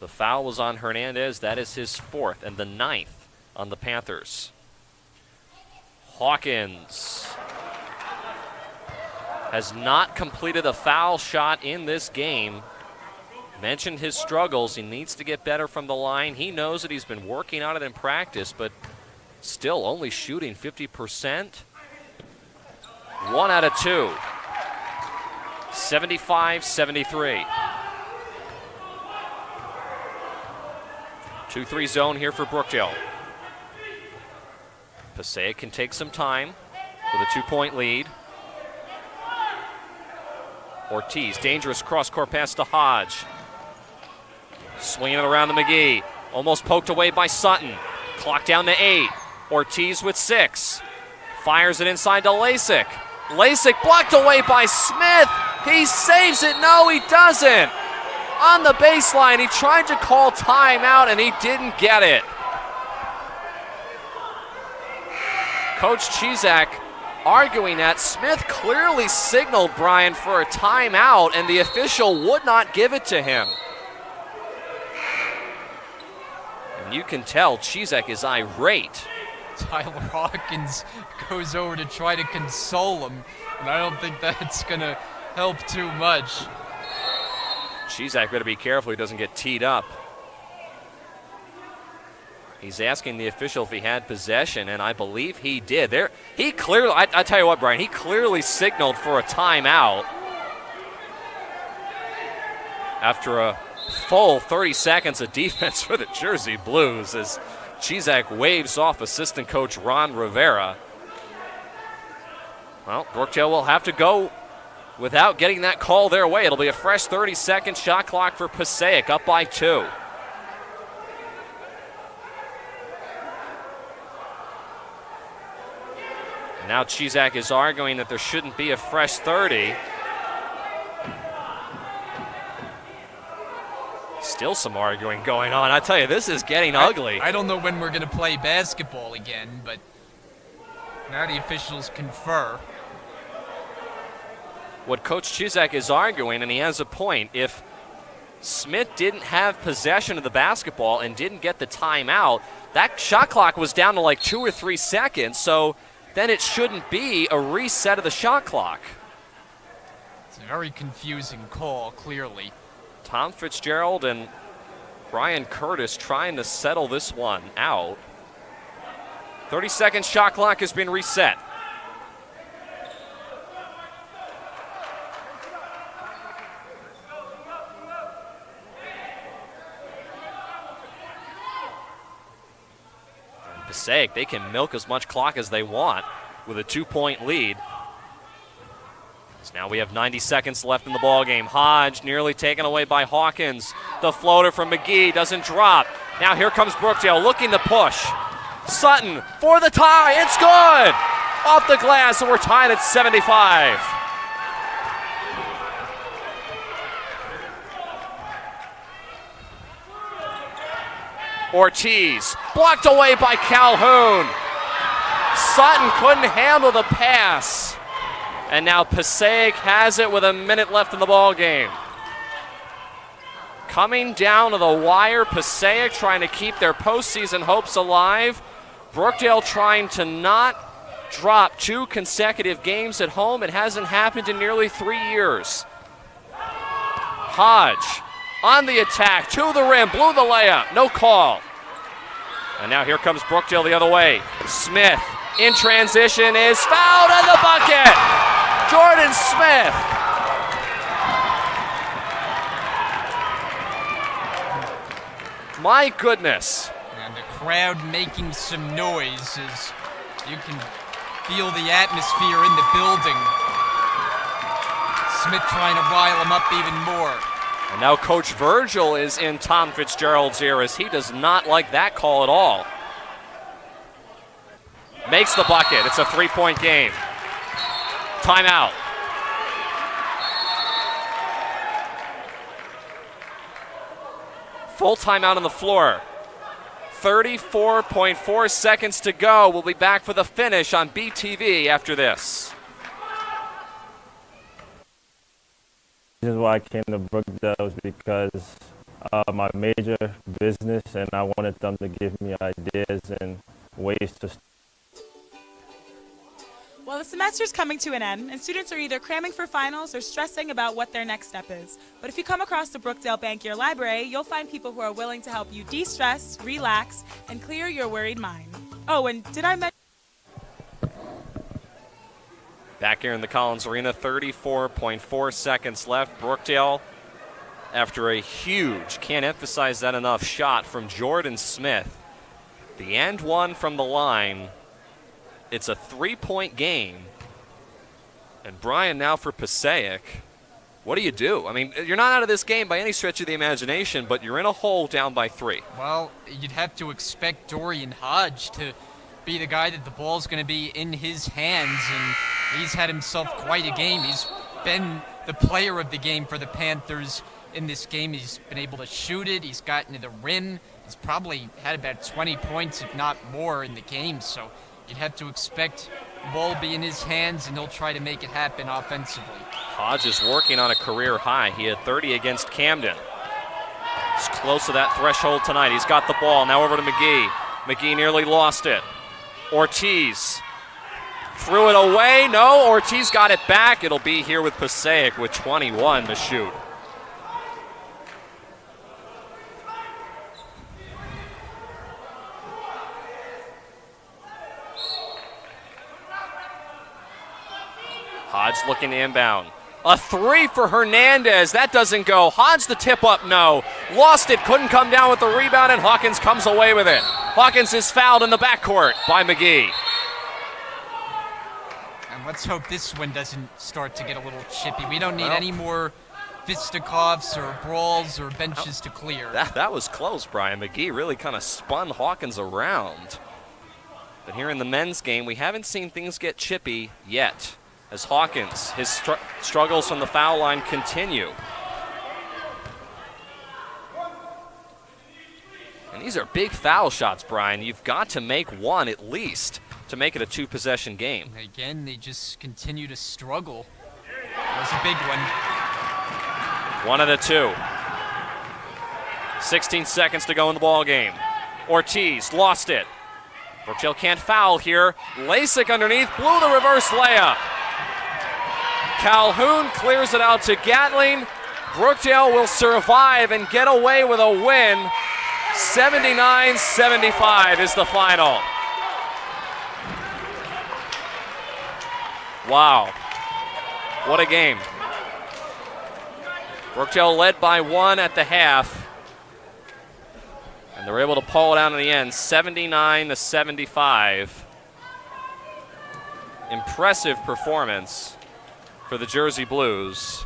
The foul was on Hernandez. That is his 4th and the 9th on the Panthers. Hawkins has not completed a foul shot in this game. Mentioned his struggles. He needs to get better from the line. He knows that he's been working on it in practice, but still only shooting 50%. 1 out of 2. 75-73. 2-3 zone here for Brookdale. Passaic can take some time with a 2-point lead. Ortiz, dangerous cross-court pass to Hodge. Swinging it around to McGee. Almost poked away by Sutton. Clock down to 8. Ortiz with 6. Fires it inside to Lasik. Lasik blocked away by Smith. He saves it. No, he doesn't. On the baseline, he tried to call timeout, and he didn't get it. Coach Chizak arguing that Smith clearly signaled Brian for a timeout, and the official would not give it to him. And you can tell Chizak is irate. Tyler Hawkins goes over to try to console him, and I don't think that's going to help too much. Chizak better be careful he doesn't get teed up. He's asking the official if he had possession, and I believe he did. He clearly, I tell you what, Brian, he clearly signaled for a timeout after a full 30 seconds of defense for the Jersey Blues as Chizak waves off assistant coach Ron Rivera. Well, Brookdale will have to go without getting that call their way. It'll be a fresh 30-second shot clock for Passaic, up by 2. Now Chizak is arguing that there shouldn't be a fresh 30. Still some arguing going on. I tell you, this is getting ugly. I don't know when we're going to play basketball again, but now the officials confer. What Coach Chizak is arguing, and he has a point, if Smith didn't have possession of the basketball and didn't get the timeout, that shot clock was down to like 2 or 3 seconds, so then it shouldn't be a reset of the shot clock. It's a very confusing call, clearly. Tom Fitzgerald and Brian Curtis trying to settle this one out. 30-second shot clock has been reset. Passaic, they can milk as much clock as they want with a 2-point lead. So now we have 90 seconds left in the ballgame. Hodge nearly taken away by Hawkins. The floater from McGee doesn't drop. Now here comes Brookdale looking to push. Sutton for the tie. It's good. Off the glass, and we're tied at 75. Ortiz blocked away by Calhoun. Sutton couldn't handle the pass. And now Passaic has it with a minute left in the ball game. Coming down to the wire, Passaic trying to keep their postseason hopes alive. Brookdale trying to not drop 2 consecutive games at home. It hasn't happened in nearly 3 years. Hodge on the attack, to the rim, blew the layup, no call. And now here comes Brookdale the other way. Smith in transition is fouled in the bucket. Jordan Smith. My goodness. And the crowd making some noise as you can feel the atmosphere in the building. Smith trying to rile him up even more. And now Coach Virgil is in Tom Fitzgerald's ear as he does not like that call at all. Makes the bucket. It's a 3-point game. Timeout. Full timeout on the floor. 34.4 seconds to go. We'll be back for the finish on BTV after this. The reason why I came to Brookdale was because my major business, and I wanted them to give me ideas and ways to. Well, the semester's coming to an end, and students are either cramming for finals or stressing about what their next step is. But if you come across the Brookdale Bankier Library, you'll find people who are willing to help you de-stress, relax, and clear your worried mind. Oh, and did I mention... Back here in the Collins Arena, 34.4 seconds left. Brookdale, after a huge, can't emphasize that enough, shot from Jordan Smith. The and one from the line. It's a 3-point game. And Brian, now for Passaic. What do you do? I mean, you're not out of this game by any stretch of the imagination, but you're in a hole down by 3. Well, you'd have to expect Dorian Hodge to be the guy that the ball's going to be in his hands, and he's had himself quite a game. He's been the player of the game for the Panthers in this game. He's been able to shoot it. He's gotten to the rim. He's probably had about 20 points, if not more, in the game. So you'd have to expect the ball be in his hands, and he'll try to make it happen offensively. Hodge is working on a career high. He had 30 against Camden. He's close to that threshold tonight. He's got the ball. Now over to McGee. McGee nearly lost it. Ortiz threw it away. No, Ortiz got it back. It'll be here with Passaic with 21 to shoot. Hodge looking to inbound. A 3 for Hernandez. That doesn't go. Hodge the tip up, no. Lost it, couldn't come down with the rebound, and Hawkins comes away with it. Hawkins is fouled in the backcourt by McGee. And let's hope this one doesn't start to get a little chippy. We don't need any more fisticuffs or brawls or benches to clear. That was close, Brian. McGee really kind of spun Hawkins around. But here in the men's game, we haven't seen things get chippy yet, as Hawkins, his struggles from the foul line continue. And these are big foul shots, Brian. You've got to make one at least to make it a 2-possession game. Again, they just continue to struggle. That was a big one. One of the 2. 16 seconds to go in the ball game. Ortiz lost it. Brookdale can't foul here. Lasik underneath, blew the reverse layup. Calhoun clears it out to Gatling. Brookdale will survive and get away with a win. 79-75 is the final. Wow. What a game. Brookdale led by 1 at the half. And they're able to pull it out in the end, 79-75. Impressive performance for the Jersey Blues.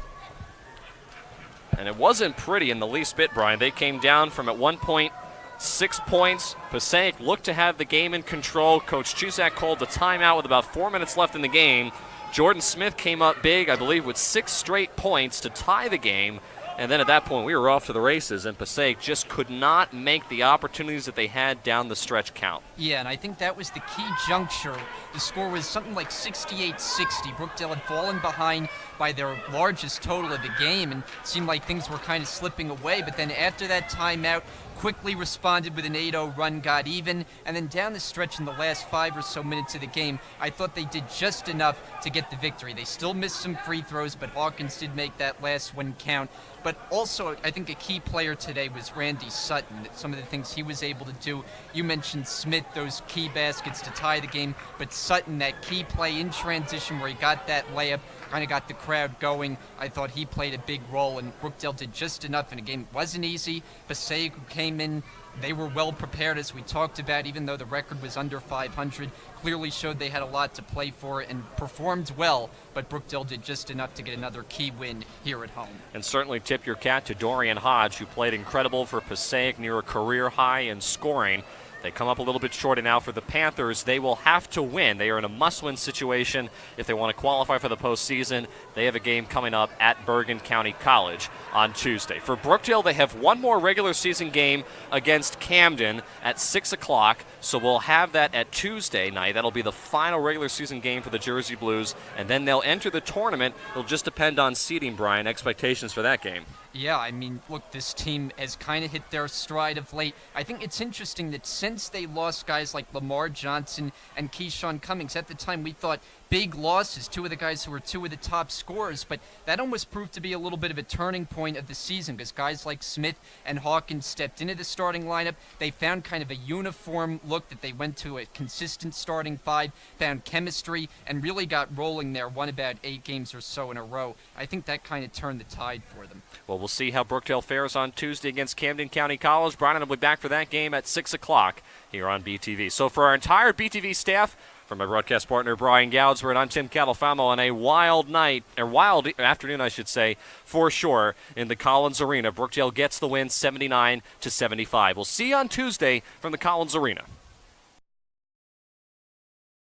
And it wasn't pretty in the least bit, Brian. They came down from at one point 6 points. Passaic looked to have the game in control. Coach Chusak called the timeout with about 4 minutes left in the game. Jordan Smith came up big, I believe, with 6 straight points to tie the game. And then at that point, we were off to the races, and Passaic just could not make the opportunities that they had down the stretch count. Yeah, and I think that was the key juncture. The score was something like 68-60. Brookdale had fallen behind by their largest total of the game, and it seemed like things were kind of slipping away. But then after that timeout, quickly responded with an 8-0 run, got even, and then down the stretch in the last 5 or so minutes of the game, I thought they did just enough to get the victory. They still missed some free throws, but Hawkins did make that last one count. But also, I think a key player today was Randy Sutton. Some of the things he was able to do. You mentioned Smith, those key baskets to tie the game, but Sutton, that key play in transition where he got that layup, kind of got the crowd going. I thought he played a big role, and Brookdale did just enough in a game. It wasn't easy. Passaic, who came came in. They were well prepared, as we talked about, even though the record was under 500. Clearly showed they had a lot to play for and performed well, but Brookdale did just enough to get another key win here at home. And certainly tip your cap to Dorian Hodge, who played incredible for Passaic, near a career high in scoring. They come up a little bit short, and now for the Panthers, they will have to win. They are in a must-win situation if they want to qualify for the postseason. They have a game coming up at Bergen County College on Tuesday. For Brookdale, they have one more regular season game against Camden at 6 o'clock, so we'll have that at Tuesday night. That'll be the final regular season game for the Jersey Blues, and then they'll enter the tournament. It'll just depend on seeding, Brian. Expectations for that game. Yeah, I mean, look, this team has kind of hit their stride of late. I think it's interesting that since they lost guys like Lamar Johnson and Keyshawn Cummings, at the time we thought big losses, two of the guys who were two of the top scorers, but that almost proved to be a little bit of a turning point of the season because guys like Smith and Hawkins stepped into the starting lineup. They found kind of a uniform look that they went to a consistent starting five, found chemistry, and really got rolling there, won about 8 games or so in a row. I think that kind of turned the tide for them. Well, we'll see how Brookdale fares on Tuesday against Camden County College. Brian and I will be back for that game at 6 o'clock here on BTV. So for our entire BTV staff, from my broadcast partner Brian Goudsworth, I'm Tim Catalfamo on a wild afternoon, I should say, for sure, in the Collins Arena. Brookdale gets the win 79-75. We'll see you on Tuesday from the Collins Arena.